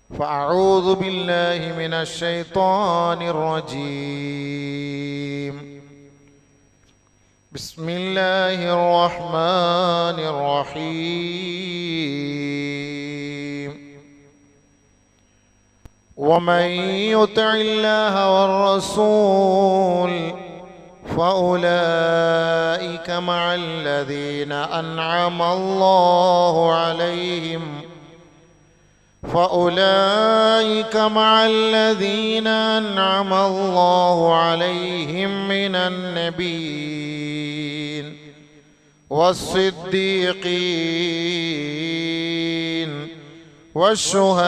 فأعوذ بالله من الشيطان الرجيم. بسم الله الرحمن الرحيم. ومن يطع الله والرسول فأولئك مع الذين أنعم الله عليهم من النبيين والصديقين والشهداء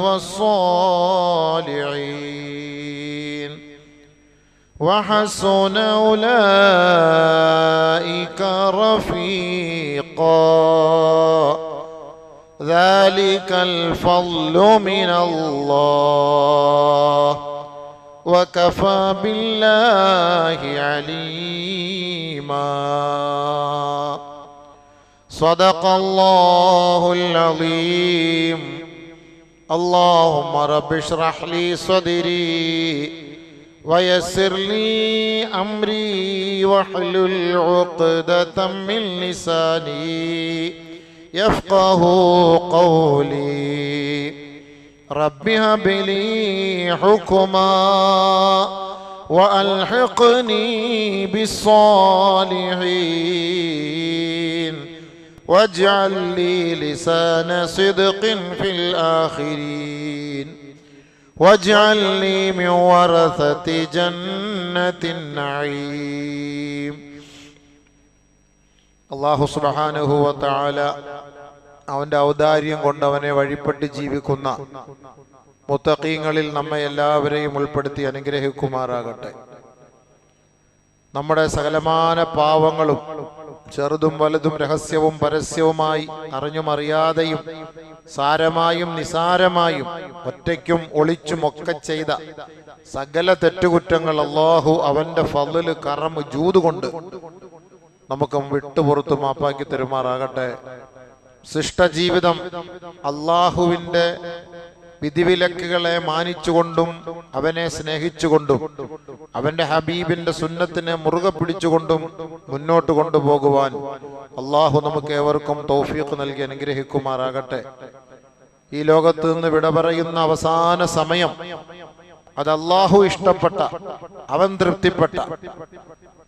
والصالحين وحسن أولئك رفيقا ذلك الفضل من الله وكفى بالله عليما. صدق الله العظيم. اللهم رب اشرح لي صدري ويسر لي أمري واحلل عقدة من لساني يفقه قولي. رب هب لي حكما وألحقني بالصالحين واجعل لي لسان صدق في الآخرين واجعلني من ورثة جنة النعيم. അല്ലാഹു സുബ്ഹാനഹു വ തആല അവന്റെ ഔദാര്യം കൊണ്ട് അവനെ വഴിപ്പെട്ട് ജീവിക്കുന്ന മുത്തഖീങ്ങളിൽ നമ്മെ എല്ലാവരെയും ഉൾപ്പെടുത്തി അനുഗ്രഹിക്കുമാറാകട്ടെ. നമ്മുടെ സകലമാന പാവങ്ങളും ചെറുതും വലുതും രഹസ്യവും പരസ്യവുമായി അറിഞ്ഞും അറിയാതെയും സാരമായും നിസാരമായും ഒറ്റയ്ക്കും ഒളിച്ചും ഒക്കെ ചെയ്ത സകല തെറ്റുകുറ്റങ്ങൾ അല്ലാഹു അവന്റെ ഫളല് കറം ജൂദ് കൊണ്ട് നമുക്ക് വിട്ടുപുറത്തു മാപ്പാക്കി തരുമാറാകട്ടെ. ശിഷ്ടജീവിതം അള്ളാഹുവിന്റെ വിധിവിലക്കുകളെ മാനിച്ചുകൊണ്ടും അവനെ സ്നേഹിച്ചുകൊണ്ടും അവന്റെ ഹബീബിന്റെ സുന്നത്തിനെ മുറുകെ പിടിച്ചുകൊണ്ടും മുന്നോട്ട് കൊണ്ടുപോകുവാൻ അള്ളാഹു നമുക്ക് ഏവർക്കും തൗഫീഖ് നൽകി അനുഗ്രഹിക്കുമാറാകട്ടെ. ഈ ലോകത്ത് നിന്ന് വിട പറയുന്ന അവസാന സമയം അത് അള്ളാഹു ഇഷ്ടപ്പെട്ട, അവൻ തൃപ്തിപ്പെട്ട,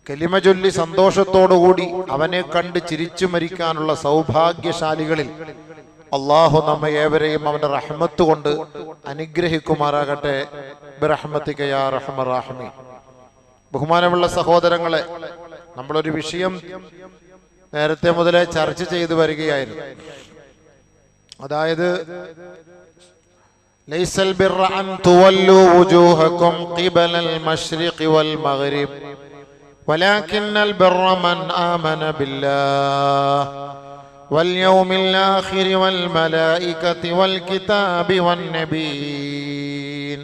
കലിമ ചൊല്ലി സന്തോഷത്തോടുകൂടി അവനെ കണ്ട് ചിരിച്ചു മരിക്കാനുള്ള സൗഭാഗ്യശാലികളിൽ അള്ളാഹു നമ്മെ ഏവരെയും അവന്റെ റഹ്മത്ത് കൊണ്ട് അനുഗ്രഹിക്കുമാറാകട്ടെ. ബിറഹ്മതിക യാ അർഹമർ റഹീമീൻ. ബഹുമാനമുള്ള സഹോദരങ്ങളെ, നമ്മളൊരു വിഷയം നേരത്തെ മുതലേ ചർച്ച ചെയ്തു വരികയായിരുന്നു. അതായത് ലൈസൽ ബിർറ അൻ തുവല്ലു വുജൂഹകും ഖിബലൽ മശ്രിഖി വൽ മഗ്രിബ് വലാകിന്നൽ ബിർറ മൻ ആമന ബില്ലാഹ് واليوم الآخر والملائكة والكتاب والنبيين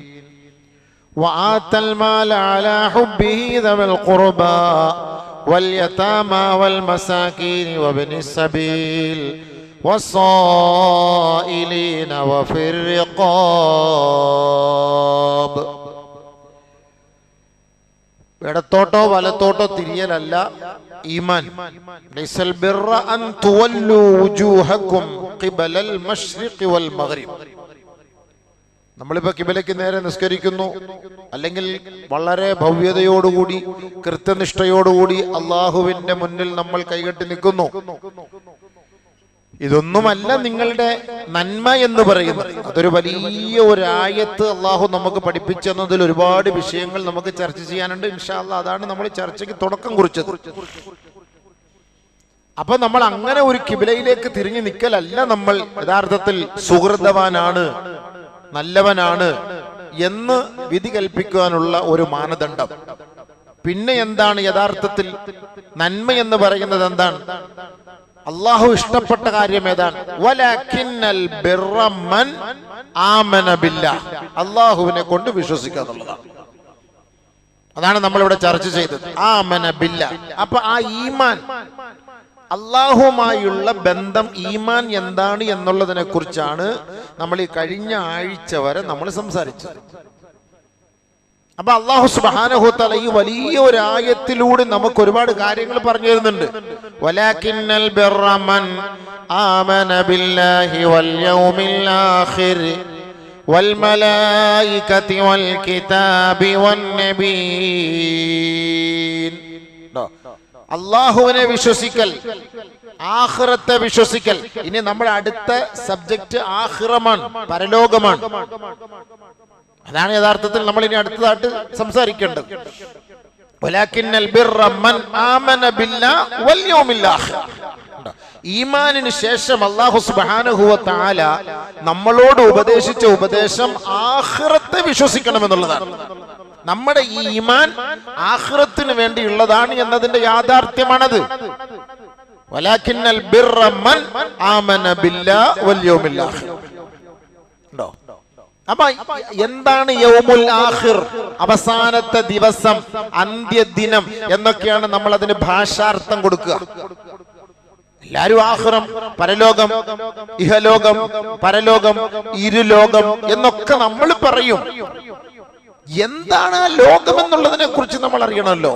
وآتى المال على حبه ذوي القربى واليتامى والمساكين وابن السبيل والصائلين وفي الرقاب. ഇടത്തോട്ടോ വലത്തോട്ടോ തിരിയലല്ല ഈമാൻ. ലൈസൽ ബിർറ അൻ തുവല്ലു വുജൂഹകും ഖിബലൽ മശ്രിഖി വൽ മഗ്രിബ്. നമ്മളിപ്പോ കിബലയ്ക്ക് നേരെ നിസ്കരിക്കുന്നു, അല്ലെങ്കിൽ വളരെ ഭവ്യതയോടുകൂടി കൃത്യനിഷ്ഠയോടുകൂടി അള്ളാഹുവിന്റെ മുന്നിൽ നമ്മൾ കൈകെട്ടി നിൽക്കുന്നു. ഇതൊന്നുമല്ല നിങ്ങളുടെ നന്മ എന്ന് പറയുന്നത്. അതൊരു വലിയ ഒരു ആയത്ത് അള്ളാഹു നമുക്ക് പഠിപ്പിച്ചെന്നതിൽ ഒരുപാട് വിഷയങ്ങൾ നമുക്ക് ചർച്ച ചെയ്യാനുണ്ട്. ഇൻഷാ അല്ലാഹ് അതാണ് നമ്മൾ ചർച്ചയ്ക്ക് തുടക്കം കുറിച്ചത്. അപ്പൊ നമ്മൾ അങ്ങനെ ഒരു കിബിലയിലേക്ക് തിരിഞ്ഞു നിൽക്കലല്ല നമ്മൾ യഥാർത്ഥത്തിൽ സുഹൃതവാനാണ്, നല്ലവനാണ് എന്ന് വിധി കൽപ്പിക്കാനുള്ള ഒരു മാനദണ്ഡം. പിന്നെ എന്താണ് യഥാർത്ഥത്തിൽ നന്മ എന്ന് പറയുന്നത്? എന്താണ് അള്ളാഹു ഇഷ്ടപ്പെട്ട കാര്യം? ഏതാണ്? വലകിന്നൽ ബിർറ മൻ ആമന ബില്ലാഹ്, അള്ളാഹുവിനെ കൊണ്ട് വിശ്വസിക്കുക എന്നുള്ളതാണ്. അതാണ് നമ്മളിവിടെ ചർച്ച ചെയ്തത്. ആമന ബില്ലാഹ്. അപ്പൊ ആ ഈമാൻ, അള്ളാഹുമായുള്ള ബന്ധം, ഈമാൻ എന്താണ് എന്നുള്ളതിനെ കുറിച്ചാണ് നമ്മൾ ഈ കഴിഞ്ഞ ആഴ്ച വരെ നമ്മൾ സംസാരിച്ചത്. അപ്പൊ അല്ലാഹു സുബ്ഹാനഹു വ തആല ഈ വലിയ ഒരു ആയത്തിലൂടെ നമുക്ക് ഒരുപാട് കാര്യങ്ങൾ പറഞ്ഞു തരുന്നുണ്ട്. വലാകിന്നൽ ബിർറ മൻ ആമന ബില്ലാഹി വൽ യൗമിൽ ആഖിർ വൽ മലായികതി വൽ കിതാബി വൻ നബിയ്യീൻ. അല്ലാഹുവിനെ വിശ്വസിക്കൽ, ആഖിറത്തെ വിശ്വസിക്കൽ. ഇനി നമ്മുടെ അടുത്ത സബ്ജക്റ്റ് ആഖിറമാണ്, പരലോകമാണ്. അതാണ് യഥാർത്ഥത്തിൽ നമ്മൾ ഇനി അടുത്തതായിട്ട് സംസാരിക്കേണ്ടത്. വലാകിന്നൽ ബിർറ മൻ ആമന ബില്ലാഹി വൽ യൗമിൽ ആഖിർ. ഈമാനിന് ശേഷം അല്ലാഹു സുബ്ഹാനഹു വ തആല നമ്മളോട് ഉപദേശിച്ച ഉപദേശം ആഖിറത്തെ വിശ്വസിക്കണമെന്നുള്ളതാണ്. നമ്മുടെ ഈ ഈമാൻ ആഖിറത്തിന് വേണ്ടിയുള്ളതാണ് എന്നതിന്റെ യാഥാർത്ഥ്യമാണത്. വലാകിന്നൽ ബിർറ മൻ ആമന ബില്ലാഹി വൽ യൗമിൽ ആഖിർ. അപ്പൊ എന്താണ് യൗമുൽ ആഖിർ? അവസാനത്തെ ദിവസം, അന്ത്യദിനം എന്നൊക്കെയാണ് നമ്മൾ അതിന് ഭാഷാർത്ഥം കൊടുക്കുക. എല്ലാരും ആഖിറം, പരലോകം, ഇഹലോകം, പരലോകം, ഇരുലോകം എന്നൊക്കെ നമ്മൾ പറയും. എന്താണ് ആ ലോകം എന്നുള്ളതിനെ കുറിച്ച് നമ്മൾ അറിയണമല്ലോ.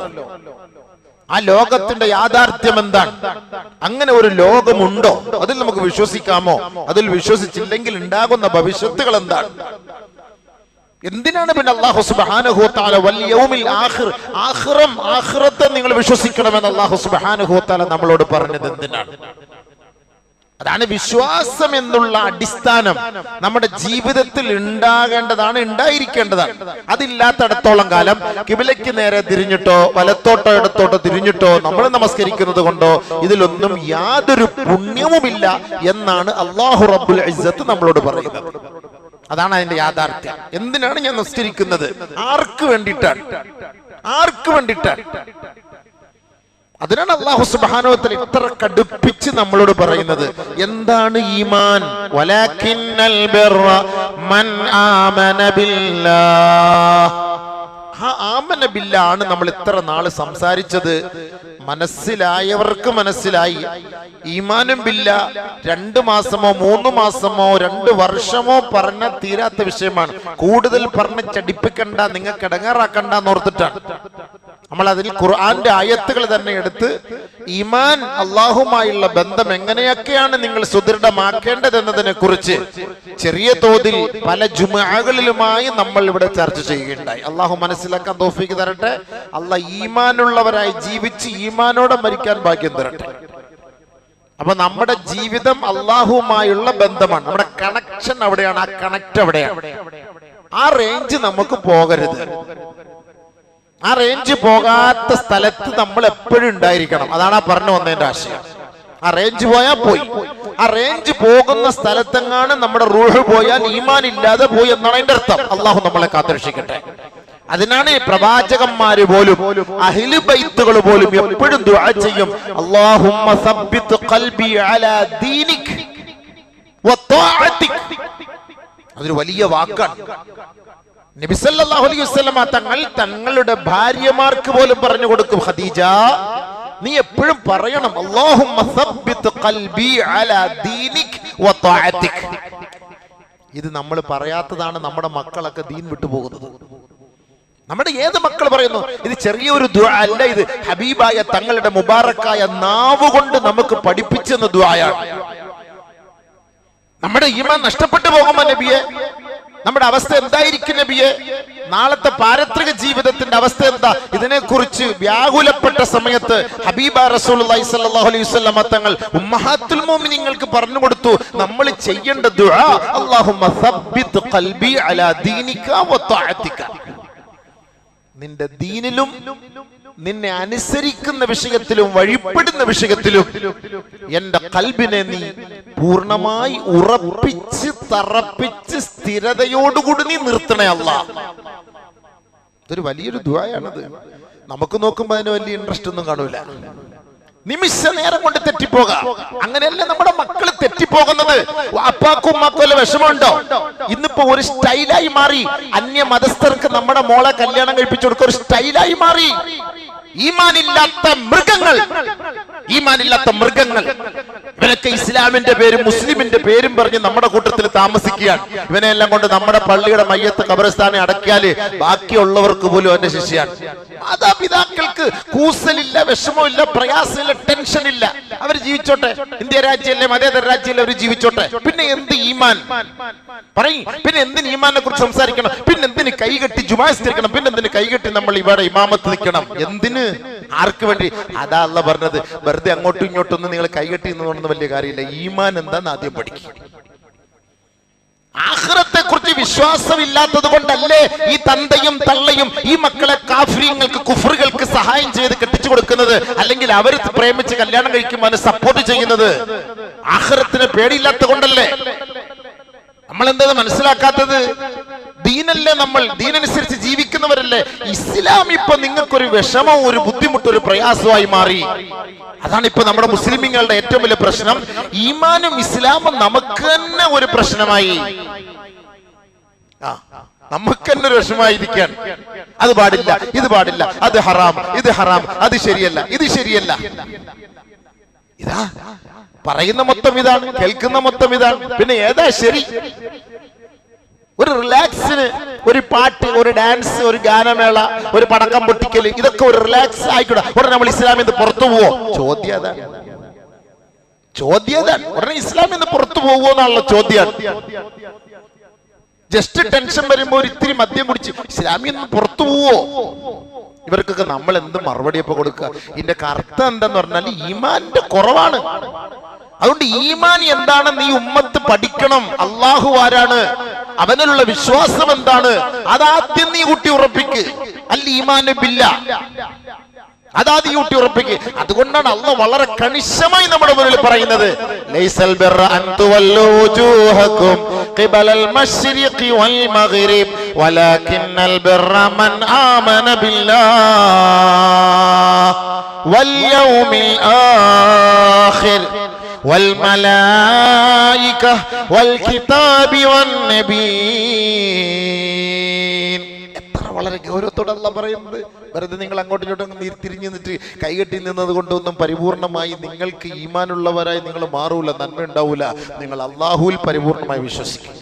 ആ ലോകത്തിന്റെ യാഥാർത്ഥ്യം എന്താണ്? അങ്ങനെ ഒരു ലോകമുണ്ടോ? അതിൽ നമുക്ക് വിശ്വസിക്കാമോ? അതിൽ വിശ്വസിച്ചില്ലെങ്കിൽ ഉണ്ടാകുന്ന ഭവിഷ്യത്തുകൾ എന്താണ്? എന്തിനാണ് പിന്നെ അല്ലാഹു സുബ്ഹാനഹു വ തആല വൽ യൗമിൽ ആഖിർ, ആഖിറം, ആഖിറത്തെ നിങ്ങൾ വിശ്വസിക്കണമെന്ന് അല്ലാഹു സുബ്ഹാനഹു വ തആല നമ്മളോട് പറഞ്ഞത് എന്തിനാണ്? അതാണ് വിശ്വാസം എന്നുള്ള അടിസ്ഥാനം നമ്മുടെ ജീവിതത്തിൽ ഉണ്ടാകേണ്ടതാണ്, ഉണ്ടായിരിക്കേണ്ടതാണ്. അതില്ലാത്തടത്തോളം കാലം കിബിലയ്ക്ക് നേരെ തിരിഞ്ഞിട്ടോ വലത്തോട്ടോ ഇടത്തോട്ടോ തിരിഞ്ഞിട്ടോ നമ്മൾ നമസ്കരിക്കുന്നത് കൊണ്ടോ ഇതിലൊന്നും യാതൊരു പുണ്യവുമില്ല എന്നാണ് അല്ലാഹു റബ്ബുൽ ഇസ്സത്ത് നമ്മളോട് പറയുന്നത്. അതാണ് അതിന്റെ യാഥാർത്ഥ്യം. എന്തിനാണ് ഞാൻ നമസ്കരിക്കുന്നത്? ആർക്ക് വേണ്ടിയിട്ടാണ്? ആർക്ക് വേണ്ടിയിട്ടാണ്? അതിനാണ് അല്ലാഹു സുബ്ഹാനഹു വ തആല ഇത്ര കടുപ്പിച്ച് നമ്മളോട് പറയുന്നത്. എന്താണ് ഈമാൻ? വലാകിന്നൽ ബിർറ മൻ ആമന ബില്ലാഹ്. ആ ആമന ബില്ലാഹ് ആണ് നമ്മൾ ഇത്ര നാൾ സംസാരിച്ചത്. മനസ്സിലായവർക്ക് മനസ്സിലായി. ഈമാനും ബില്ല 2 മാസമോ 3 മാസമോ 2 വർഷമോ പറഞ്ഞ തീരാത്ത വിഷയമാണ്. കൂടുതൽ പറഞ്ഞ് ചടിപ്പിക്കണ്ട, നിങ്ങൾക്ക് ഇടങ്ങാറാക്കണ്ട എന്നോർത്തിട്ടാണ് നമ്മൾ അതിൽ ഖുർആന്റെ ആയത്തുകൾ തന്നെ എടുത്ത് ഈമാൻ, അള്ളാഹുമായുള്ള ബന്ധം എങ്ങനെയൊക്കെയാണ് നിങ്ങൾ സുദൃഢമാക്കേണ്ടതെന്നതിനെ കുറിച്ച് ചെറിയ തോതിൽ പല ജുമുഅകളിലുമായി നമ്മൾ ഇവിടെ ചർച്ച ചെയ്യുകയുണ്ടായി. അള്ളാഹു മനസ്സിലാക്കാൻ തൗഫീഖ് തരട്ടെ. അള്ളാഹ് ഈമാനുള്ളവരായി ജീവിച്ച് ഈമാനോടെ മരിക്കാൻ ഭാഗ്യം തരട്ടെ. അപ്പൊ നമ്മുടെ ജീവിതം അള്ളാഹുമായുള്ള ബന്ധമാണ്. നമ്മുടെ കണക്ഷൻ അവിടെയാണ്. ആ കണക്ട് അവിടെയാണ്. ആ റേഞ്ച് നമുക്ക് പോകരുത്. ആ റേഞ്ച് പോകാത്ത സ്ഥലത്ത് നമ്മൾ എപ്പോഴും ഉണ്ടായിരിക്കണം. അതാണ് ആ പറഞ്ഞു വന്നതിന്റെ ആശയം. ആ റേഞ്ച് പോയാൽ പോയി. ആ റേഞ്ച് പോകുന്ന സ്ഥലത്തെങ്ങാണ് നമ്മുടെ റൂഹ് പോയാൽ ഈമാൻ ഇല്ലാതെ പോയി എന്നാണ് അതിന്റെ അർത്ഥം. അള്ളാഹു നമ്മളെ കാത്തുരക്ഷിക്കട്ടെ. അതിനാണ് പ്രവാചകന്മാര് പോലും അഹ്ലു ബൈത്തുകൾ പോലും എപ്പോഴും ദുആ ചെയ്യും, അല്ലാഹുമ്മ സബ്ബിത് ഖൽബി അലാ ദീനിക് വ ത്വാഅതിക്. അതൊരു വലിയ വാക്കാണ്. നബി സല്ലല്ലാഹു അലൈഹി വസല്ലമ തങ്ങൾ തങ്ങളുടെ ഭാര്യമാർക്ക് പോലും പറഞ്ഞു കൊടുക്കും, ഖദീജ നീ എപ്പോഴും പറയണം, അല്ലാഹുമ്മ സബ്ബിത് ഖൽബി അലാ ദീനിക് വ ത്വാഅതിക്. ഇത് നമ്മൾ പറയാത്തതാണ് നമ്മുടെ മക്കളൊക്കെ ദീൻ വിട്ടു പോകുന്നത്. നമ്മുടെ ഏത് മക്കൾ പറയുന്നു? ഇത് ചെറിയൊരു ദുആ അല്ല, ഇത് ഹബീബായ തങ്ങളുടെ മുബാറക്കായ നാവ് കൊണ്ട് നമുക്ക് പഠിപ്പിച്ചെന്ന ദുആയാണ്. നമ്മുടെ ഈമാൻ നഷ്ടപ്പെട്ടു പോകുമോ നബിയെ? നമ്മുടെ അവസ്ഥ എന്തായിരിക്കും നബിയെ? നാളത്തെ പാരത്രിക ജീവിതത്തിന്റെ അവസ്ഥ എന്താ? ഇതിനെക്കുറിച്ച് വ്യാകുലപ്പെട്ട സമയത്ത് ഹബീബ റസൂലുള്ളാഹി സ്വല്ലല്ലാഹു അലൈഹി വസല്ലം തങ്ങൾ ഉമ്മഹാത്തുൽ മുഅ്മിനീങ്ങൾക്ക് പറഞ്ഞു കൊടുത്തു, നമ്മൾ ചെയ്യേണ്ട ദുആ അല്ലാഹുമ്മ സബ്ബിത് ഖൽബി അലാ ദീനിക വ ത്വാഅതിക. നിന്റെ ദീനിലും നിന്നെ അനുസരിക്കുന്ന വിഷയത്തിലും വഴിപ്പെടുന്ന വിഷയത്തിലും എന്റെ കൽബിനെ നീ പൂർണ്ണമായി ഉറപ്പിച്ച് തറപ്പിച്ച് സ്ഥിരതയോടുകൂടി നീ നിർത്തണേ അല്ലാഹ്. ഇതൊരു വലിയൊരു ദുആയാണത്. നമുക്ക് നോക്കുമ്പോ അതിന് വലിയ ഇൻട്രസ്റ്റ് ഒന്നും കാണൂല. നിമിഷ നേരം കൊണ്ട് തെറ്റിപ്പോകാം. അങ്ങനെയല്ല നമ്മുടെ മക്കൾ തെറ്റിപ്പോകുന്നത്. അപ്പാക്കും ഉമ്മാക്കും വിഷമമുണ്ടോ? ഇന്നിപ്പോ ഒരു സ്റ്റൈലായി മാറി. അന്യ മതസ്ഥർക്ക് നമ്മുടെ മോളെ കല്യാണം കഴിപ്പിച്ചു കൊടുക്കുക ഒരു സ്റ്റൈലായി മാറി. ഈമാനില്ലാത്ത മൃഗങ്ങൾ, ഈമാനില്ലാത്ത മൃഗങ്ങൾ. ഇവനൊക്കെ ഇസ്ലാമിന്റെ പേരും മുസ്ലിമിന്റെ പേരും പറഞ്ഞ് നമ്മുടെ കൂട്ടത്തിൽ താമസിക്കുകയാണ്. ഇവനെല്ലാം കൊണ്ട് നമ്മുടെ പള്ളിയുടെ മയ്യത്ത് ഖബർസ്ഥാനെ അടക്കിയാല് ബാക്കിയുള്ളവർക്ക് പോലും അവന്റെ ശിഷ്യയാണ്. മാതാപിതാക്കൾക്ക് കൂസലില്ല, വിഷമമില്ല, പ്രയാസമില്ല, ടെൻഷൻ ഇല്ല. അവർ ജീവിച്ചോട്ടെ. ഇന്ത്യ രാജ്യമല്ലേ, മതേതര രാജ്യമല്ലേ, അവർ ജീവിച്ചോട്ടെ. പിന്നെ എന്ത് ഈമാൻ പറയും? പിന്നെ എന്തിന് ഈമാനെ കുറിച്ച് സംസാരിക്കണം? പിന്നെ എന്തിന് കൈകെട്ടി ജുമാസ്കരിക്കണം? പിന്നെ എന്തിന് കൈകെട്ടി നമ്മൾ ഇവിടെ ഇമാമത്ത് നിൽക്കണം? എന്തിന്? ആർക്ക് വേണ്ടി? അതാ അല്ലാഹ് പറഞ്ഞത്. വെറുതെ അങ്ങോട്ടും ഇങ്ങോട്ടും ഒന്നും നിങ്ങൾ കൈകെട്ടി നിന്നൊന്നും വലിയ കാര്യമില്ല. ഈമാൻ എന്താന്ന് ആദ്യം പഠിക്കും. ആഖിറത്തെ കുറിച്ച് വിശ്വാസമില്ലാത്തത് കൊണ്ടല്ലേ ഈ തന്തയും തള്ളയും ഈ മക്കളെ കാഫിര്യങ്ങൾക്ക്, കുഫറുകൾക്ക് സഹായം ചെയ്ത് കെട്ടിച്ചു കൊടുക്കുന്നത്, അല്ലെങ്കിൽ അവർ പ്രേമിച്ച് കല്യാണം കഴിക്കുമ്പോൾ അതിനെ സപ്പോർട്ട് ചെയ്യുന്നത്? ആഖിറത്തിന് പേടിയില്ലാത്തത് കൊണ്ടല്ലേ. നമ്മൾ എന്താ മനസ്സിലാക്കാത്തത്? ദീനല്ലേ, നമ്മൾ ദീനനുസരിച്ച് ജീവിക്കുന്നവരല്ലേ. ഇസ്ലാം ഇപ്പൊ നിങ്ങൾക്കൊരു വിഷമവും ഒരു ബുദ്ധിമുട്ടും ഒരു പ്രയാസമായി മാറി. അതാണ് ഇപ്പൊ നമ്മുടെ മുസ്ലിമീങ്ങളുടെ ഏറ്റവും വലിയ പ്രശ്നം. ഈമാനും ഇസ്ലാമും നമുക്ക് തന്നെ ഒരു പ്രശ്നമായി, നമുക്ക് തന്നെ ഒരു വിഷമായിരിക്കാൻ. അത് പാടില്ല, ഇത് പാടില്ല, അത് ഹറാം, ഇത് ഹറാം, അത് ശരിയല്ല, ഇത് ശരിയല്ല. ഇതാ പറയുന്ന മൊത്തം ഇതാണ്, കേൾക്കുന്ന മൊത്തം ഇതാണ്. പിന്നെ ഏതാ ശരി? ഒരു റിലാക്സിന് ഒരു പാട്ട്, ഒരു ഡാൻസ്, ഒരു ഗാനമേള, ഒരു പടക്കം പൊട്ടിക്കല്, ഇതൊക്കെ ഒരു റിലാക്സ് ആയിക്കൂടാ? ഉടനെ നമ്മൾ ഇസ്ലാമിൽ നിന്ന് പുറത്തു പോവോ? ചോദ്യം അതാണ്. ഉടനെ ഇസ്ലാമിൽ നിന്ന് പുറത്തു പോകുമോ എന്നുള്ള ചോദ്യമാണ്. ജസ്റ്റ് ടെൻഷൻ വരുമ്പോ ഒരു ഇത്തിരി മദ്യം കുടിച്ച് ഇസ്ലാമിൽ നിന്ന് പുറത്തു പോവോ? ഇവർക്കൊക്കെ നമ്മൾ എന്ത് മറുപടി ഇപ്പൊ കൊടുക്കുക? ഇതിന്റെ അർത്ഥം എന്താന്ന് പറഞ്ഞാൽ ഈമാന്റെ കുറവാണ്. അതുകൊണ്ട് ഈമാൻ എന്താണെന്ന് ഈ ഉമ്മത്ത് പഠിക്കണം. അള്ളാഹു ആരാണ്, അവനിലുള്ള വിശ്വാസം എന്താണ്, അതാദ്യം നീ ഊട്ടി ഉറപ്പിക്ക്. അല്ല ഈമാൻ ബില്ലാ, അതാദ്യം ഊട്ടി ഉറപ്പിക്ക്. അതുകൊണ്ടാണ് അള്ളാഹ് വളരെ കണിശമായി നമ്മുടെ മുന്നിൽ പറയുന്നത്, ലൈസൽ ബിർറ അൻ തുവല്ലു വജൂഹകും ഖിബലൽ മശ്രിഖി വൽ മഗ്രിബ് വലാകിന്നൽ ബിർറ മൻ ആമന ബില്ലാഹ് വൽ യൗമിൽ ആഖിർ والملائكة والكتاب والنبيين. എത്ര വളരെ ഗൗരവത്തോടെ അല്ലാഹ് പറയുന്നത്. വെറുതെ നിങ്ങൾ അങ്ങോട്ടും ഇങ്ങോട്ടും തിരിഞ്ഞു നിന്നിട്ട് കൈകെട്ടി നിന്നത് കൊണ്ടൊന്നും പരിപൂർണമായി നിങ്ങൾക്ക് ഈമാനുള്ളവരായി നിങ്ങൾ മാറൂല, നന്മ ഉണ്ടാവൂല. നിങ്ങൾ അല്ലാഹുവിൽ പരിപൂർണമായി വിശ്വസിക്കും.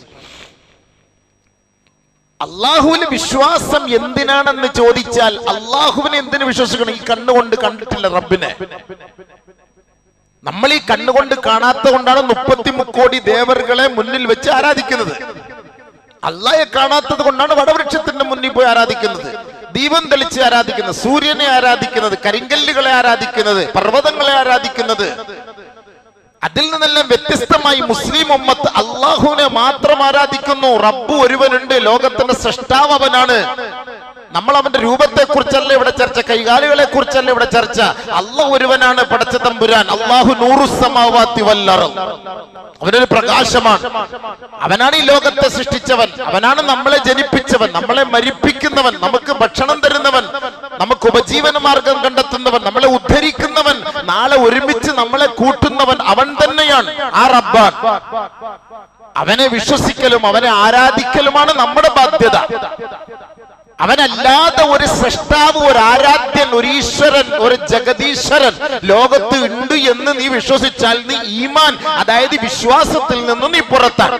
അല്ലാഹുവിൽ വിശ്വാസം എന്തിനാണെന്ന് ചോദിച്ചാൽ അല്ലാഹുവിനെ എന്തിനു വിശ്വസിക്കണം? ഈ കണ്ണുകൊണ്ട് കണ്ടിട്ടില്ല റബ്ബിനെ. നമ്മൾ ഈ കണ്ണുകൊണ്ട് കാണാത്ത കൊണ്ടാണ് 33 കോടി ദേവറുകളെ മുന്നിൽ വെച്ച് ആരാധിക്കുന്നത്. അള്ളാഹയെ കാണാത്തത് കൊണ്ടാണ് വടവൃക്ഷത്തിന്റെ മുന്നിൽ പോയി ആരാധിക്കുന്നത്, ദീപം തെളിച്ച് ആരാധിക്കുന്നത്, സൂര്യനെ ആരാധിക്കുന്നത്, കരിങ്കല്ലുകളെ ആരാധിക്കുന്നത്, പർവ്വതങ്ങളെ ആരാധിക്കുന്നത്. അതിൽ നിന്നെല്ലാം വ്യത്യസ്തമായി മുസ്ലിം ഉമ്മത്ത് അള്ളാഹുവിനെ മാത്രം ആരാധിക്കുന്നു. റബ്ബ് ഒരുവനുണ്ട്, ലോകത്തിന്റെ സൃഷ്ടാവ് അവനാണ്. നമ്മൾ അവന്റെ രൂപത്തെ കുറിച്ചല്ല ഇവിടെ ചർച്ച, കൈകാലുകളെ കുറിച്ചല്ല ഇവിടെ ചർച്ച. അല്ലാഹു ഒരുവനാണ് പടച്ച തമ്പുരാൻ. അല്ലാഹു നൂറുസ് സമാവാതി വൽ അർദ്, അവനൊരു പ്രകാശമാണ്. അവനാണ് ഈ ലോകത്തെ സൃഷ്ടിച്ചവൻ, അവനാണ് നമ്മളെ ജനിപ്പിച്ചവൻ, നമ്മളെ മരിപ്പിക്കുന്നവൻ, നമുക്ക് ഭക്ഷണം തരുന്നവൻ, നമുക്ക് ഉപജീവന മാർഗം കണ്ടെത്തുന്നവൻ, നമ്മളെ ഉദ്ധരിക്കുന്നവൻ, നാളെ ഒരുമിച്ച് നമ്മളെ കൂട്ടുന്നവൻ അവൻ തന്നെയാണ്. ആ റബ്ബാൻ. അവനെ വിശ്വസിക്കലും അവനെ ആരാധിക്കലുമാണ് നമ്മുടെ ബാധ്യത. അവനല്ലാതെ ഒരു സൃഷ്ടാവ്, ഒരു ആരാധ്യൻ, ഒരു ഈശ്വരൻ, ഒരു ജഗദീശ്വരൻ ലോകത്ത് ഉണ്ട് എന്ന് നീ വിശ്വസിച്ചാൽ നീ ഈമാൻ, അതായത് വിശ്വാസത്തിൽ നിന്ന് നീ പുറത്താണ്.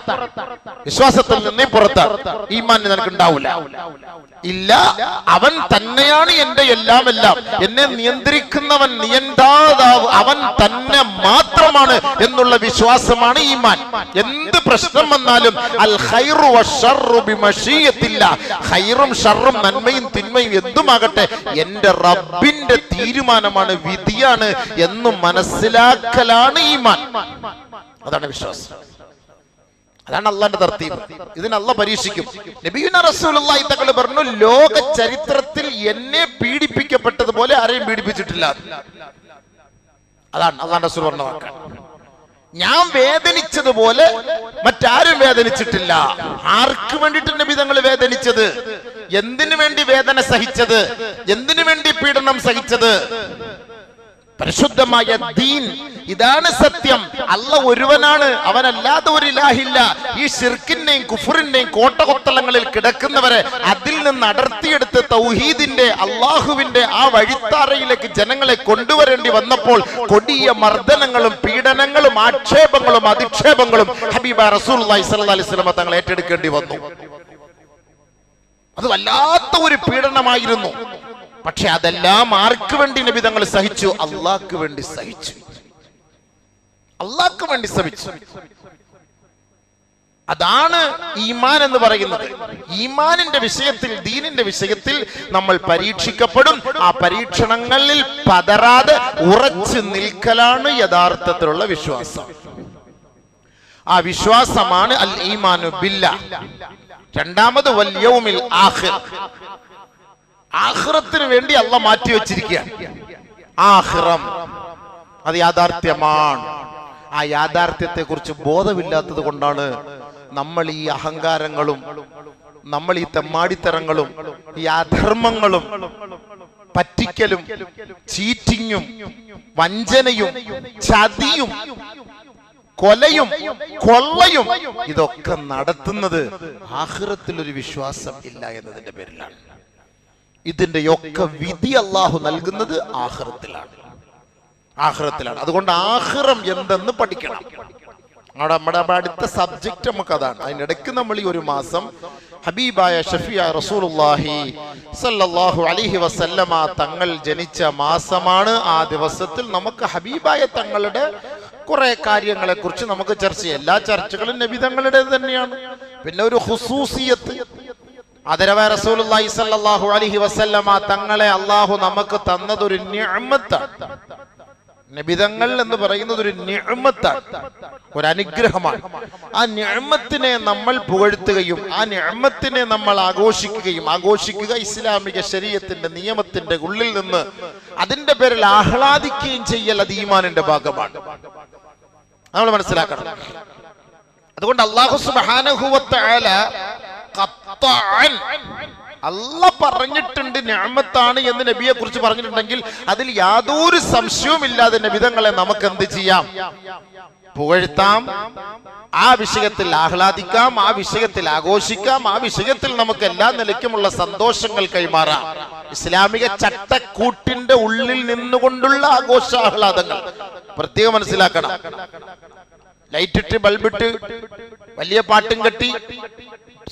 വിശ്വാസത്തിൽ നിന്ന് നീ പുറത്താണ്. ഈമാൻ നിനക്ക് ഉണ്ടാവില്ല. ഇല്ല, അവൻ തന്നെയാണ് എന്റെ എല്ലാം എല്ലാം, എന്നെ നിയന്ത്രിക്കുന്നവൻ, നിയന്ത്രാതാവ് അവൻ തന്നെ മാത്രമാണ് എന്നുള്ള വിശ്വാസമാണ് ഈമാൻ. എന്ത് പ്രശ്നം വന്നാലും അൽ ഖൈറു വശർറു ബിമശിയത്തില്ലാ, ഖൈറും ഷർറും നന്മയും തിന്മയും എന്തുമാകട്ടെ എന്റെ റബ്ബിന്റെ തീരുമാനമാണ്, വിധിയാണ് എന്ന് മനസ്സിലാക്കലാണ് ഈമാൻ. അതാണ് വിശ്വാസം. അതാണ് അള്ളാന്റെ തർത്തീബ്. ഇതിന് അള്ളാഹ് പരീക്ഷിക്കും. നബിയുനാ റസൂലുള്ളാഹി തങ്ങൾ പറഞ്ഞു, ലോക ചരിത്രത്തിൽ എന്നെ പീഡിപ്പിക്കപ്പെട്ടതുപോലെ ആരെയും പീഡിപ്പിച്ചിട്ടില്ല. അതാണ് അള്ളാന്റെ റസൂൽ പറഞ്ഞ വാക്കാണ്. ഞാൻ വേദനിച്ചതുപോലെ മറ്റാരും വേദനിച്ചിട്ടില്ല. ആർക്ക് വേണ്ടിയിട്ട് നബി തങ്ങൾ വേദനിച്ചത്? എന്തിനു വേണ്ടി വേദന സഹിച്ചത്? എന്തിനു വേണ്ടി പീഡനം സഹിച്ചത്? പരിശുദ്ധമായ ദീൻ, ഇതാണ് സത്യം. അല്ലാഹ് ഒരുവനാണ്, അവനല്ലാതെ ഒരു ഇലാഹില്ല. ഈ ശിർക്കിന്റെയും കുഫറിന്റെയും കോട്ടകൊത്തളങ്ങളിൽ കിടക്കുന്നവരെ അതിൽ നിന്ന് അടർത്തിയെടുത്ത് തൗഹീദിന്റെ അള്ളാഹുവിന്റെ ആ വഴിത്താറയിലേക്ക് ജനങ്ങളെ കൊണ്ടുവരേണ്ടി വന്നപ്പോൾ കൊടിയ മർദ്ദനങ്ങളും പീഡനങ്ങളും ആക്ഷേപങ്ങളും അധിക്ഷേപങ്ങളും ഹബീബ റസൂലുള്ളാഹി സ്വല്ലല്ലാഹി അലൈഹി വസല്ലം തങ്ങൾ ഏറ്റെടുക്കേണ്ടി വന്നു. അത് വല്ലാത്ത ഒരു പീഡനമായിരുന്നു. പക്ഷെ അതെല്ലാം ആർക്ക് വേണ്ടി നബി തങ്ങൾ സഹിച്ചു? അള്ളാഹ്ക്ക് വേണ്ടി സഹിച്ചു. അള്ളാഹ്ക്ക് വേണ്ടി സഹിച്ചു. അതാണ് ഈമാൻ എന്ന് പറയുന്നത്. ഈമാനിന്റെ വിഷയത്തിൽ, ദീനിന്റെ വിഷയത്തിൽ നമ്മൾ പരീക്ഷിക്കപ്പെടും. ആ പരീക്ഷണങ്ങളിൽ പതറാതെ ഉറച്ചു നിൽക്കലാണ് യഥാർത്ഥത്തിലുള്ള വിശ്വാസം. ആ വിശ്വാസമാണ് അൽ ഈമാനു ബില്ലാഹ്. രണ്ടാമത് വൽ യൗമിൽ ആഖിർ. ആഖിറത്തിന് വേണ്ടി അല്ലാഹ് മാറ്റി വെച്ചിരിക്കുകയാണ്. ആഖിറം അത് യാഥാർത്ഥ്യമാണ്. ആ യാഥാർത്ഥ്യത്തെ കുറിച്ച് ബോധമില്ലാത്തത് കൊണ്ടാണ് നമ്മൾ ഈ അഹങ്കാരങ്ങളും, നമ്മൾ ഈ തെമ്മാടിത്തരങ്ങളും, ഈ അധർമ്മങ്ങളും, പറ്റിക്കലും, ചീറ്റിങ്ങും, വഞ്ചനയും, ചതിയും, കൊലയും, കൊള്ളയും ഇതൊക്കെ നടത്തുന്നത് ആഖിറത്തിൽ ഒരു വിശ്വാസം ഇല്ല എന്നതിന്റെ പേരിലാണ്. ഇതിന്റെയൊക്കെ വിധി അല്ലാഹു നൽകുന്നത് ആഖിറത്തിലാണ്. അതുകൊണ്ട് ആഖിറം എന്തെന്ന് പഠിക്കണം. നമ്മുടെ അടുത്ത സബ്ജക്റ്റ് നമുക്ക് അതാണ്. അതിനിടയ്ക്ക് നമ്മൾ ഈ ഒരു മാസം ഹബീബായ ഷഫീഅ റസൂലുള്ളാഹി സല്ലല്ലാഹു അലൈഹി വസല്ലമ തങ്ങൾ ജനിച്ച മാസമാണ്. ആ ദിവസത്തിൽ നമുക്ക് ഹബീബായ തങ്ങളുടെ കുറെ കാര്യങ്ങളെ കുറിച്ച് നമുക്ക് ചർച്ച ചെയ്യാം. എല്ലാ ചർച്ചകളും നബി തങ്ങളുടേത് തന്നെയാണ്. പിന്നെ ഒരു ഖുസൂസിയത്ത്, ആദരവായ റസൂലുള്ളാഹി സ്വല്ലല്ലാഹു അലൈഹി വസല്ലമ തങ്ങളെ അല്ലാഹു നമുക്ക് തന്നതൊരു നിഅമത്താണ്. നബിതങ്ങൾ എന്ന് പറയുന്നത് ഒരു നിഅമത്താണ്, ഒരു അനുഗ്രഹമാണ്. ആ നിഅമത്തിനെ നമ്മൾ പുകഴ്ത്തുകയും ആ നിഅമത്തിനെ നമ്മൾ ആഘോഷിക്കുക ഇസ്ലാമിക ശരീഅത്തിന്റെ നിയമത്തിന്റെ ഉള്ളിൽ നിന്ന് അതിന്റെ പേരിൽ ആഹ്ലാദിക്കുകയും ചെയ്യൽ അത് ഈമാനിന്റെ ഭാഗമാണ്. നമ്മൾ മനസ്സിലാക്കണം. അതുകൊണ്ട് അല്ലാഹു സുബ്ഹാനഹു വ തആല ഖത്അൻ അല്ലാഹ് പറഞ്ഞിട്ടുണ്ട് നിഅമത്താണ് എന്ന് നബിയെ കുറിച്ച് പറഞ്ഞിട്ടുണ്ടെങ്കിൽ അതിൽ യാതൊരു സംശയവുമില്ലാതെ നബിതങ്ങളെ നമുക്ക് എന്ത് ചെയ്യാം? പുകഴ്ത്താം, ആ വിഷയത്തിൽ ആഹ്ലാദിക്കാം, ആ വിഷയത്തിൽ ആഘോഷിക്കാം, ആ വിഷയത്തിൽ നമുക്ക് എല്ലാ നിലയ്ക്കുമുള്ള സന്തോഷങ്ങൾ കൈമാറാം. ഇസ്ലാമിക ചട്ടക്കൂട്ടിന്റെ ഉള്ളിൽ നിന്നുകൊണ്ടുള്ള ആഘോഷാഹ്ലാദങ്ങൾ പ്രത്യേകം മനസ്സിലാക്കണം. ലൈറ്റിട്ട്, ബൾബിട്ട്, വലിയ പാട്ടും കെട്ടി,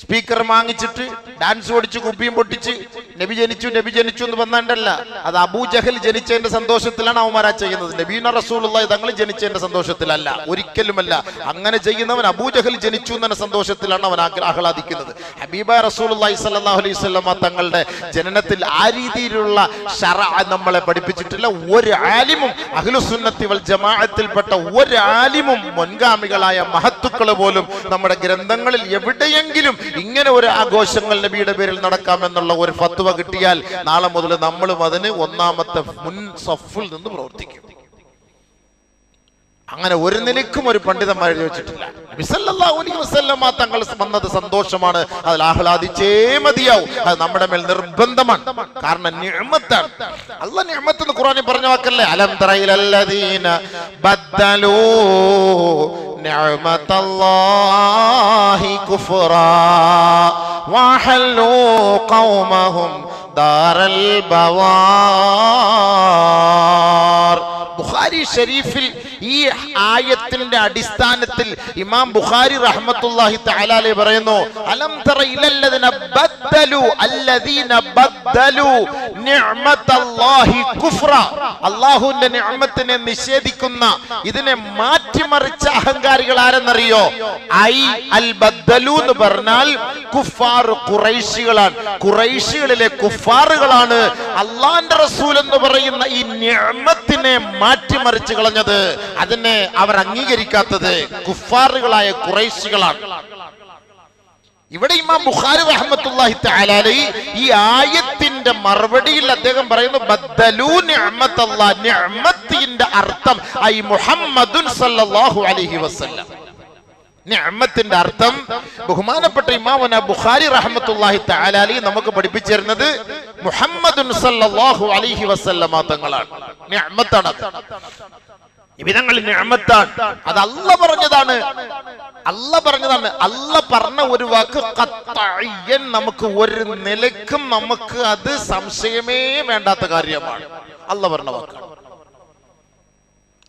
സ്പീക്കർ വാങ്ങിച്ചിട്ട് ഡാൻസ് ഓടിച്ച് കുപ്പിയും പൊട്ടിച്ച് നബി ജനിച്ചു എന്ന് വന്നതല്ല. അത് അബൂജഹൽ ജനിച്ചതിന്റെ സന്തോഷത്തിലാണ് അവന്മാരാ ചെയ്യുന്നത്. നബീന റസൂലുള്ളാഹി തങ്ങൾ ജനിച്ചതിന്റെ സന്തോഷത്തിലല്ല, ഒരിക്കലുമല്ല. അങ്ങനെ ചെയ്യുന്നവൻ അബൂജഹൽ ജനിച്ചു എന്ന സന്തോഷത്തിലാണ് അവൻ ആഹ്ലാദിക്കുന്നത്. ഹബീബ റസൂലുള്ളാഹി സ്വല്ലല്ലാഹു അലൈഹി വസല്ലമ തങ്ങളുടെ ജനനത്തിൽ ആ രീതിയിലുള്ള ശറഅ നമ്മളെ പഠിപ്പിച്ചിട്ടില്ല. ഒരു ആലിമും അഹ്ലുസുന്നത്തി വൽ ജമാഅത്തിൽപ്പെട്ട ഒരു ആലിമും മുൻഗാമികളായ മഹത്തുക്കൾ പോലും നമ്മുടെ ഗ്രന്ഥങ്ങളിൽ എവിടെയെങ്കിലും ഇങ്ങനെ ഒരു ആഘോഷങ്ങൾ നബിയുടെ പേരിൽ നടക്കാമെന്നുള്ള ഒരു ഫത്വ കിട്ടിയാൽ നാളെ മുതൽ നമ്മളും അതിന് ഒന്നാമത്തെ മുൻ സഫിൽ നിന്ന് പ്രവർത്തിക്കും. അങ്ങനെ ഒരു നിലയ്ക്കും ഒരു പണ്ഡിതന്മാർ എഴുതി വെച്ചിട്ടില്ല. നബി സല്ലല്ലാഹു അലൈഹി വസല്ലമ തങ്ങൾ വന്നത് സന്തോഷമാണ്, അതിൽ ആഹ്ലാദിച്ചേ മതിയാവും. അത് നമ്മുടെ മേൽ നിർബന്ധമാണ്. കാരണം നിഅമത്താണ്. അല്ലാഹ് നിഅമത്ത് എന്ന് ഖുർആനിൽ പറഞ്ഞ വാക്കല്ലേ, അലം തറയിലല്ലദീന ബദ്ദലൂ നിഅമത്തല്ലാഹി കുഫറാ വഹല്ലൂ ഖൗമഹും ദാറൽ ബവാർ. ബുഖാരി ഷരീഫിൽ ഈ ആയത്തിന്റെ അടിസ്ഥാനത്തിൽ ഇമാം ബുഖാരി റഹ്മത്തുള്ളാഹി തആല അലൈഹി പറയുന്നു, അലം തറ ഇലല്ലദീന ബദ്ദലു നിഅമത്തല്ലാഹി കുഫ്ര. അല്ലാഹുവിന്റെ നിഅമത്തിനെ നിഷേധിക്കുന്ന, ഇതിനെ മാറ്റിമറിച്ച അഹങ്കാരികൾ ആരെന്നറിയോ? അൽ ബദ്ദലു എന്ന് പറഞ്ഞാൽ കുഫാർ, ഖുറൈശികളാണ്. ഖുറൈശികളിലെ കുഫാറുകളാണ് അല്ലാഹുവിന്റെ റസൂൽ എന്ന് പറയുന്ന ഈ നിഅമത്തിനെ മാറ്റിമറിച്ച് കളഞ്ഞത്. അതിനെ അവർ അംഗീകരിക്കാത്തത് കുഫാറുകളായ ഖുറൈശികളാണ്. ഇവിടെ ഇമാം ബുഖാരി റഹ്മത്തുള്ളാഹി തആല അലൈഹി ഈ ആയത്തിന്റെ മറുപടിയിൽ അദ്ദേഹം പറയുന്നു, ബദ്ദലൂ നിഅമത്തല്ലാഹ്. നിഅമത്തിന്റെ അർത്ഥം ഐ മുഹമ്മദുൻ സല്ലല്ലാഹു അലൈഹി വസല്ലം. നിഅമത്തിന്റെ അർത്ഥം ബഹുമാനപ്പെട്ട ഇമാമുന ബുഖാരി റഹ്മത്തുള്ളാഹി തആല അലൈഹി നമുക്ക് പഠിപ്പിച്ചു തരുന്നത് മുഹമ്മദുൻ സല്ലല്ലാഹു അലൈഹി വസല്ലമ തങ്ങളാണ്. നിഅമത്താണ്. നിബിതങ്ങൾ നിഅമത്താണ്. അത് അല്ലാഹ് പറഞ്ഞതാണ്. അല്ലാഹ് പറഞ്ഞ ഒരു വാക്ക് ഖത്അയ്യൻ നമുക്ക് ഒരു നിലക്കും നമുക്ക് അത് സംശയമേ വേണ്ടാത്ത കാര്യമാണ്. അല്ലാഹ് പറഞ്ഞ വാക്കാണ്.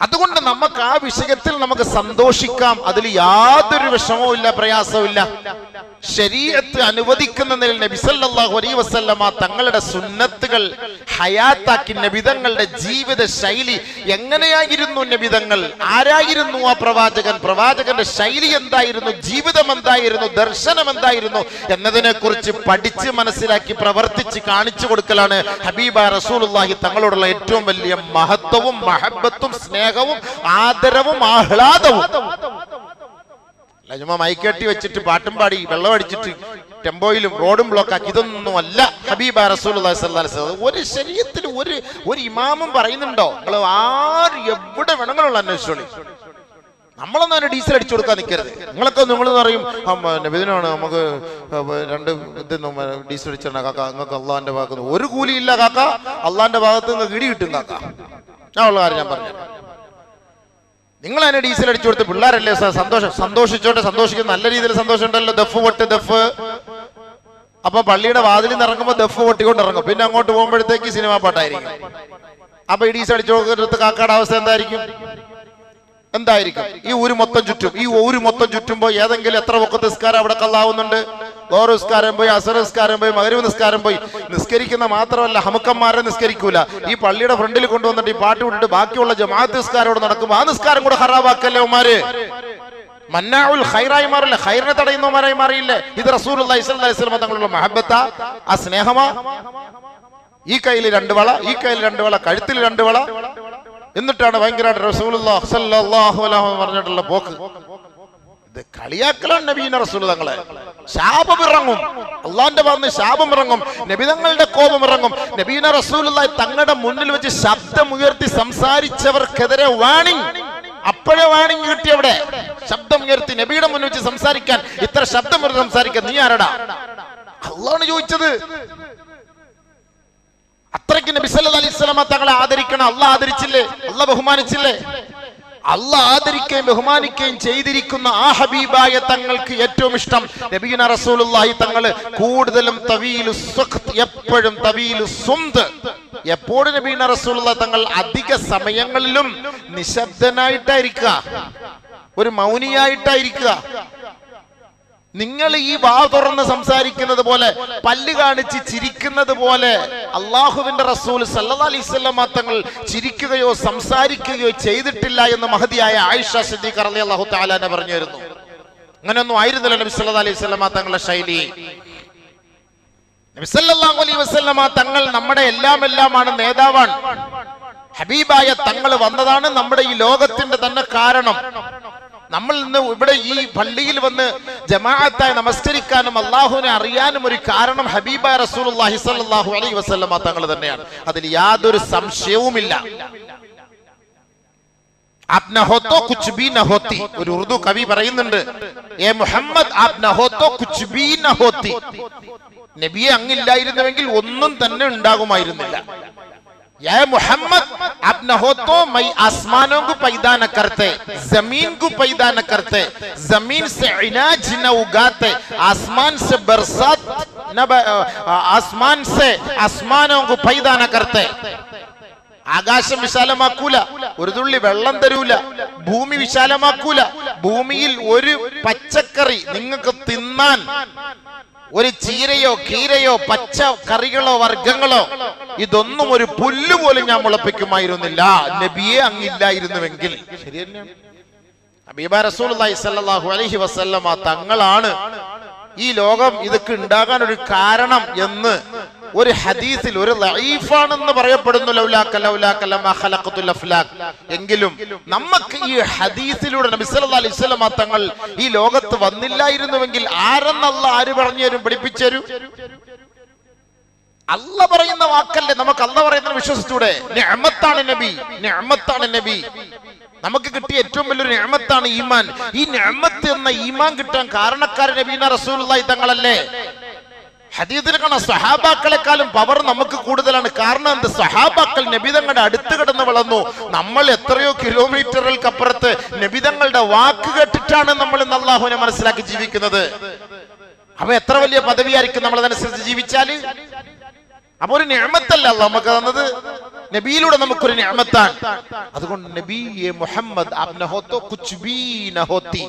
അതുകൊണ്ട് നമുക്ക് ആ വിഷയത്തിൽ നമുക്ക് സന്തോഷിക്കാം. അതിൽ യാതൊരു വിഷമവും ഇല്ല, പ്രയാസവും ഇല്ല. ശരീഅത്ത് അനുവദിക്കുന്ന നിലയിൽ നബി സല്ലല്ലാഹു അലൈഹി വസല്ലമ തങ്ങളുടെ സുന്നത്തുകൾ ഹയാത്താക്കി. നബിതങ്ങളുടെ ജീവിത ശൈലി എങ്ങനെയായിരുന്നു? നബിതങ്ങൾ ആരായിരുന്നു? ആ പ്രവാചകന്റെ ശൈലി എന്തായിരുന്നു? ജീവിതം എന്തായിരുന്നു? ദർശനം എന്തായിരുന്നു എന്നതിനെ കുറിച്ച് പഠിച്ച് മനസ്സിലാക്കി പ്രവർത്തിച്ച് കാണിച്ചു കൊടുക്കലാണ് ഹബീബ റസൂലുള്ളാഹി തങ്ങളോടുള്ള ഏറ്റവും വലിയ മഹത്വവും മഹബത്തും സ്നേഹവും ആദരവും ആഹ്ലാദവും. ചുമ്മാ മൈക്കേട്ടി വെച്ചിട്ട് പാട്ടും പാടി വെള്ളം അടിച്ചിട്ട് ടെമ്പോയിലും റോഡും ബ്ലോക്കാക്കി ഇതൊന്നും അല്ല ഹബീബ റസൂലുള്ളാഹി സ്വല്ലല്ലാഹു അലൈഹി വസല്ലം. ഒരു ശരീഅത്തിൽ ഒരു ഇമാമും പറയുന്നുണ്ടോ? നിങ്ങൾ ആര് എവിടെ വേണമെങ്കിലും അന്വേഷിച്ചോളി. നമ്മളൊന്നും അതിന് ഡീസൽ അടിച്ചു കൊടുക്കാൻ നിൽക്കരുത്. നിങ്ങൾ പറയും നബിദിനാണ് നമുക്ക് 2 ഡീസൽ അടിച്ചാണ് കാക്ക, നിങ്ങൾക്ക് അള്ളാഹിന്റെ ഭാഗത്ത് ഒരു കൂലിയില്ല കാക്ക, അള്ളാഹിന്റെ ഭാഗത്ത് നിങ്ങൾക്ക് ഇടി കിട്ടും കാക്ക. ഞാൻ ഉള്ള കാര്യം ഞാൻ പറഞ്ഞു. നിങ്ങൾ അതിനെ ഡീസൽ അടിച്ചു കൊടുത്ത് പിള്ളേരല്ലേ സന്തോഷിച്ചോട്ടെ, സന്തോഷിക്കുന്ന നല്ല രീതിയിൽ സന്തോഷം ഉണ്ടല്ലോ. ദഫ് അപ്പൊ പള്ളിയുടെ വാതിലിൽ നിന്ന് ഇറങ്ങുമ്പോൾ ദഫ് പൊട്ടിക്കൊണ്ട് ഇറങ്ങും. പിന്നെ അങ്ങോട്ട് പോകുമ്പോഴത്തേക്ക് സിനിമാ പാട്ടായിരിക്കും. അപ്പൊ ഈ ഡീസൽ അടിച്ചു കൊടുത്തിട്ട് കാക്കയുടെ അവസ്ഥ എന്തായിരിക്കും? ഈ ഊര് മൊത്തം ചുറ്റുമ്പോ ഏതെങ്കിലും എത്ര വഖത്ത് നിസ്കാരം അവിടെ കള്ളാവുന്നുണ്ട്? ദോർ നിസ്കാരം പോയി, അസർ നിസ്കാരം പോയി, മഗ്‌രിബ് നിസ്കാരം പോയി. നിസ്കരിക്കുന്ന മാത്രമല്ല, ഹമുക്കന്മാരെ നിസ്കരിക്കൂല. ഈ പള്ളിയുടെ ഫ്രണ്ടിൽ കൊണ്ടുവന്നിട്ട് ഈ പാട്ട് വിട്ടിട്ട് ബാക്കിയുള്ള ജമാഅത്ത് നിസ്കാരം നടക്കും. ആ നിസ്കാരം കൂടെ ഹറാബാക്കല്ലേ ഉമാര്? മന്നാഉൽ ഖൈറായി മാറില്ല, ഖൈറിനെ തടയുന്നവരായി മാറിയില്ലേ? ഇത് റസൂലുള്ളാഹി സ്വല്ലല്ലാഹു അലൈഹി വസല്ലം തങ്ങളുള്ള മഹബത്താ, ആ സ്നേഹമാ? ഈ കയ്യിൽ 2 വള, ഈ കയ്യിൽ 2 വള, കഴുത്തിൽ 2 വള, എന്നിട്ടാണ് ഭയങ്കരമായിട്ട് റസൂലുള്ളാഹി സ്വല്ലല്ലാഹു അലൈഹി വസല്ലം പറഞ്ഞിട്ടുള്ള പോക്ക്. ഇത് കളിയാക്കലാണ് നബീന റസൂൽ തങ്ങളെ. ശാപമിറങ്ങും, അള്ളാന്റെ ഭാഗത്ത് ശാപമിറങ്ങും, നബിതങ്ങളുടെ കോപമിറങ്ങും. നബീന റസൂലുള്ളാഹി തങ്ങളുടെ മുന്നിൽ വെച്ച് ശബ്ദമുയർത്തി സംസാരിച്ചവർക്കെതിരെ വാണിംഗ്. അപ്പോഴേ വാണിംഗ് കിട്ടിയവിടെ. ശബ്ദം ഉയർത്തി നബിയുടെ മുന്നിൽ വെച്ച് സംസാരിക്കാൻ, ഇത്ര ശബ്ദം സംസാരിക്കാൻ നീ ആരടാ? അള്ളാഹ് ചോദിച്ചത്. അത്രയ്ക്ക് നബി സല്ലല്ലാഹു അലൈഹി വസല്ലം തങ്ങളെ ആദരിക്കണം. അള്ളാഹ് ആദരിച്ചില്ലേ? അള്ളാഹ് ബഹുമാനിച്ചില്ലേ? അള്ളാഹ് ആദരിക്കുകയും ബഹുമാനിക്കുകയും ചെയ്തിരിക്കുന്ന ആ ഹബീബായ തങ്ങൾക്ക് ഏറ്റവും ഇഷ്ടം നബിയുനാ റസൂലുള്ളാഹി തങ്ങൾ കൂടുതലും തവീലു സുഖ്ത്, എപ്പോഴും തവീലു സുംദ്. എപ്പോഴും നബിയുനാ റസൂലുള്ളാഹി തങ്ങൾ അധിക സമയങ്ങളിലും നിശബ്ദനായിട്ടായിരിക്കുക, ഒരു മൗനിയായിട്ടായിരിക്കുക. നിങ്ങൾ ഈ വാ തുറന്ന് സംസാരിക്കുന്നത് പോലെ, പല്ല് കാണിച്ച് ചിരിക്കുന്നത് പോലെ അള്ളാഹുവിന്റെ റസൂൽ സല്ലല്ലാഹു അലൈഹി വസല്ലം തങ്ങൾ ചിരിക്കുകയോ സംസാരിക്കുകയോ ചെയ്തിട്ടില്ല എന്ന് മഹദിയായ ആയിഷ സിദ്ദീഖ റളിയല്ലാഹു തആല പറഞ്ഞു തരുന്നു. അങ്ങനെയൊന്നും ആയിരുന്നില്ല നബി സല്ലല്ലാഹു അലൈഹി വസല്ലം തങ്ങളുടെ ശൈലി. നബി സല്ലല്ലാഹു അലൈഹി വസല്ലം തങ്ങൾ നമ്മുടെ എല്ലാമാണ്, നേതാവാണ്. ഹബീബായ തങ്ങൾ വന്നതാണ് നമ്മുടെ ഈ ലോകത്തിന്റെ തന്നെ കാരണം. നമ്മൾ ഇന്ന് ഇവിടെ ഈ പള്ളിയിൽ വന്ന് ജമാഅത്തായി നമസ്കരിക്കാനും അള്ളാഹുവിനെ അറിയാനും ഒരു കാരണം ഹബീബായ റസൂലുള്ളാഹി സ്വല്ലല്ലാഹു അലൈഹി വസല്ലം തങ്ങൾ തന്നെയാണ്. അതിൽ യാതൊരു സംശയവുമില്ല. ആപ് ന ഹോ തോ കുച്ച് ഭീ ന ഹോത്തി. ഒരു ഉറുദു കവി പറയുന്നുണ്ട്, ഏ മുഹമ്മദ് ആപ് ന ഹോ തോ കുച്ച് ഭീ ന ഹോത്തി. നബിയെ അങ്ങില്ലായിരുന്നുവെങ്കിൽ ഒന്നും തന്നെ ഉണ്ടാകുമായിരുന്നില്ല. या मोहम्मद आप न हो तो मैं आसमानों को पैदा न करते, जमीन को पैदा न करते, जमीन से इनाज न उगाते, आसमान से बरसात न आसमान से आसमानों को पैदा न करते. ആകാശം വിശാലമാക്കൂല, ഒരു തുള്ളി വെള്ളം തരൂല. ഭൂമി വിശാലമാക്കൂല. ഭൂമിയിൽ ഒരു പച്ചക്കറി നിങ്ങൾക്ക് തിന്നാൻ, ഒരു ചീരയോ കീരയോ പച്ച കറികളോ വർഗങ്ങളോ ഇതൊന്നും ഒരു പുല്ല് പോലും ഞാൻ മുളപ്പിക്കുമായിരുന്നില്ല നബിയെ അങ്ങില്ലായിരുന്നുവെങ്കിൽ. ശരി തന്നെയാണ്. ഹബീബ റസൂലുള്ളാഹി സ്വല്ലല്ലാഹു അലൈഹി വസല്ലമ തങ്ങളാണ് ഈ ലോകം ഇതൊക്കെ ഉണ്ടാകാൻ ഒരു കാരണം എന്ന് ഒരു ഹദീസിൽ, ഒരു ലഈഫാണെന്ന് പറയപ്പെടുന്നു, എങ്കിലും നമുക്ക് ഈ ഹദീസിലൂടെ നബി സല്ലല്ലാഹു അലൈഹി വസല്ലം തങ്ങൾ ഈ ലോകത്ത് വന്നില്ലായിരുന്നുവെങ്കിൽ ആരെന്നല്ല ആര് പറഞ്ഞു തരും, പഠിപ്പിച്ചു തരും? അല്ല പറയുന്ന വാക്കല്ലേ, നമുക്ക് അല്ല പറയുന്നത് വിശ്വസിച്ചൂടെ? നിഅമത്താണ് നബി, നിഅമത്താണ് നബി. നമുക്ക് കിട്ടിയ ഏറ്റവും വലിയൊരു നിഅമത്താണ് ഈമാൻ. ഈ നിഅമത്ത് എന്ന ഈമാൻ കിട്ടാൻ കാരണക്കാരൻ നബീന റസൂലുള്ളാഹി തങ്ങളല്ലേ? ഹദീസിൽ കാണാം സഹാബാക്കളെക്കാളും പവർ നമുക്ക് കൂടുതലാണ്. കാരണം എന്ത്? സഹാബാക്കൾ നബിതങ്ങളുടെ അടുത്ത് കിടന്ന് വളർന്നു. നമ്മൾ എത്രയോ കിലോമീറ്ററുകൾക്കപ്പുറത്ത് നബിതങ്ങളുടെ വാക്ക് കേട്ടിട്ടാണ് നമ്മൾ ഇന്ന് അല്ലാഹുവിനെ മനസ്സിലാക്കി ജീവിക്കുന്നത്. അപ്പൊ എത്ര വലിയ പദവിയായിരിക്കും നമ്മൾ അതനുസരിച്ച് ജീവിച്ചാല്? അപ്പൊ ഒരു നിഅമത്തല്ല അല്ലാഹു നമുക്ക് തന്നത്, നബിയിലൂടെ നമുക്കൊരു നിഅമത്താണ്. അതുകൊണ്ട് നബിയെ മുഹമ്മദ് അബ്ന ഹോത്തോ കുച്ച് ബി ന ഹോത്തി,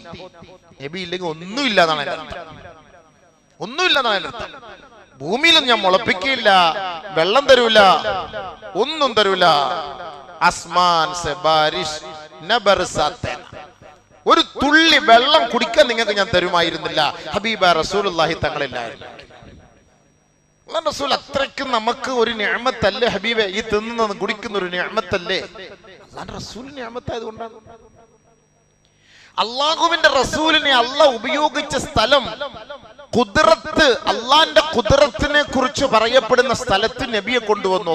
നബി ഇല്ലെങ്കിൽ ഒന്നുമില്ല എന്നാണ് എൻ്റെ അർത്ഥം. ഒന്നുമില്ല എന്നാണ് എൻ്റെ അർത്ഥം. ഭൂമിയിലും ഞാൻ മുളപ്പിക്കില്ല, വെള്ളം തരൂല, ഒന്നും തരൂല. അസ്മാൻ സെ ബാരിഷ് ന ബർസാത്തെ, ഒരു തുള്ളി വെള്ളം കുടിക്കാൻ നിങ്ങൾക്ക് ഞാൻ തരുമായിരുന്നില്ല ഹബീബ റസൂലുള്ളാഹി തങ്ങളില്ലായിരുന്നു. റസൂൽ അത്രയ്ക്ക് നമുക്ക് ഒരു നിഅമത്തല്ലേ ഹബീബെ, ഈ തിന്നുന്ന കുടിക്കുന്ന ഒരു നിഅമത്തല്ലേ? അല്ലാഹുവിന്റെ റസൂൽ നിഅമത്തായത് കൊണ്ടാണ്. അള്ളാഹുവിന്റെ റസൂലിനെ അള്ളാഹ് ഉപയോഗിച്ച സ്ഥലം ഖുദ്റത്ത്, അള്ളാന്റെ ഖുദ്റത്തിനെ കുറിച്ച് പറയപ്പെടുന്ന സ്ഥലത്ത് നബിയെ കൊണ്ടുവന്നു.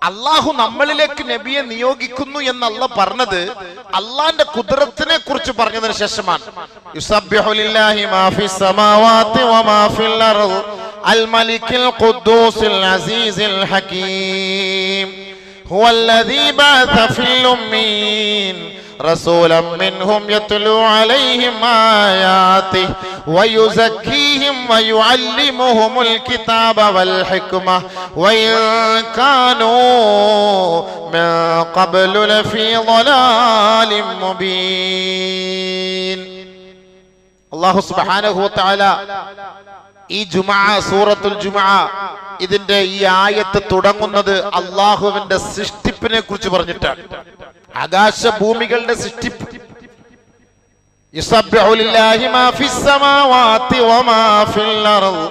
അള്ളാഹു നമ്മളിലേക്ക് നബിയെ നിയോഗിക്കുന്നു എന്ന് അള്ളാഹ് പറഞ്ഞത് അള്ളാന്റെ ഖുദ്റത്തിനെ കുറിച്ച് പറഞ്ഞതിന് ശേഷമാണ്. യുസബ്ബിഹു ലില്ലാഹി മാ ഫിസ് സമാവാതി വമാ ഫിൽ അർദ് അൽ മലിക്കിൽ ഖുദ്ദൂസിൽ അസീസിൽ ഹകീം ഹുവല്ലദീ ബഅസ ഫിൽ ഉമ്മീൻ رسولا منهم يتلو عليهم آياته ويزكيهم ويعلمهم الكتاب والحكمة وإن كانوا من قبل لفي ضلال مبين. الله سبحانه وتعالى ഈ ജുമുഅ, സൂറത്തുൽ ജുമുഅ, ഇതിന്റെ ഈ ആയത്ത് തുടങ്ങുന്നത് അല്ലാഹുവിന്റെ സൃഷ്ടിപ്പിനെ കുറിച്ച് പറഞ്ഞിട്ടാണ്. ആകാശഭൂമികളുടെ സൃഷ്ടിപ്പ്. യുസബ്ബിഹു ലില്ലാഹി മാ ഫിസ് സമാവാതി വമാ ഫിൽ അർദ്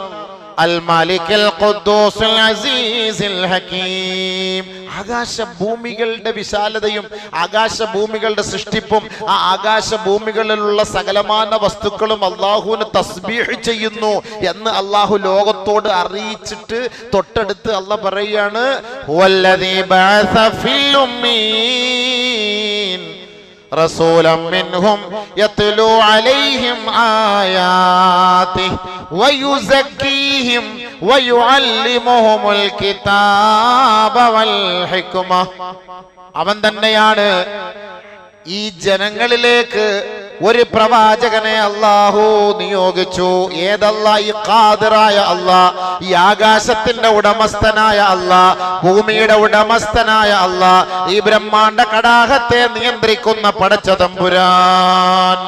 അൽ മാലിക്കിൽ ഖുദ്ദൂസിൽ അസീസിൽ ഹകീം. ആകാശഭൂമികളുടെ വിശാലതയും ആകാശഭൂമികളുടെ സൃഷ്ടിപ്പും ആ ആകാശഭൂമികളിലുള്ള സകലമാന വസ്തുക്കളും അല്ലാഹുവിനെ തസ്ബീഹ് ചെയ്യുന്നു എന്ന് അല്ലാഹു ലോകത്തോട് അറിയിച്ചിട്ട് തൊട്ടടുത്ത് അല്ലാഹ് പറയാണ്, ഹുവല്ലദീ ബഅസ ഫിൽ ഉമ്മീൻ റസൂലൻ മിൻഹും യത്ലൂ അലൈഹിം ആയാതിഹി വയുസക്കീഹിം വയുഅല്ലിമുഹുൽ കിതാബ വൽ ഹിക്മ. അവൻ തന്നെയാണ് ഈ ജനങ്ങളിലേക്ക് ഒരു പ്രവാചകനെ അല്ലാഹു നിയോഗിച്ചു. ഏതല്ലാ? ഈ ഖാദിറായ അല്ലാഹ്, ഈ ആകാശത്തിന്റെ ഉടമസ്ഥനായ അല്ലാഹ്, ഭൂമിയുടെ ഉടമസ്ഥനായ അല്ലാഹ്, ഈ ബ്രഹ്മാണ്ഡ കടാഹത്തെ നിയന്ത്രിക്കുന്ന പടച്ച തമ്പുരാൻ.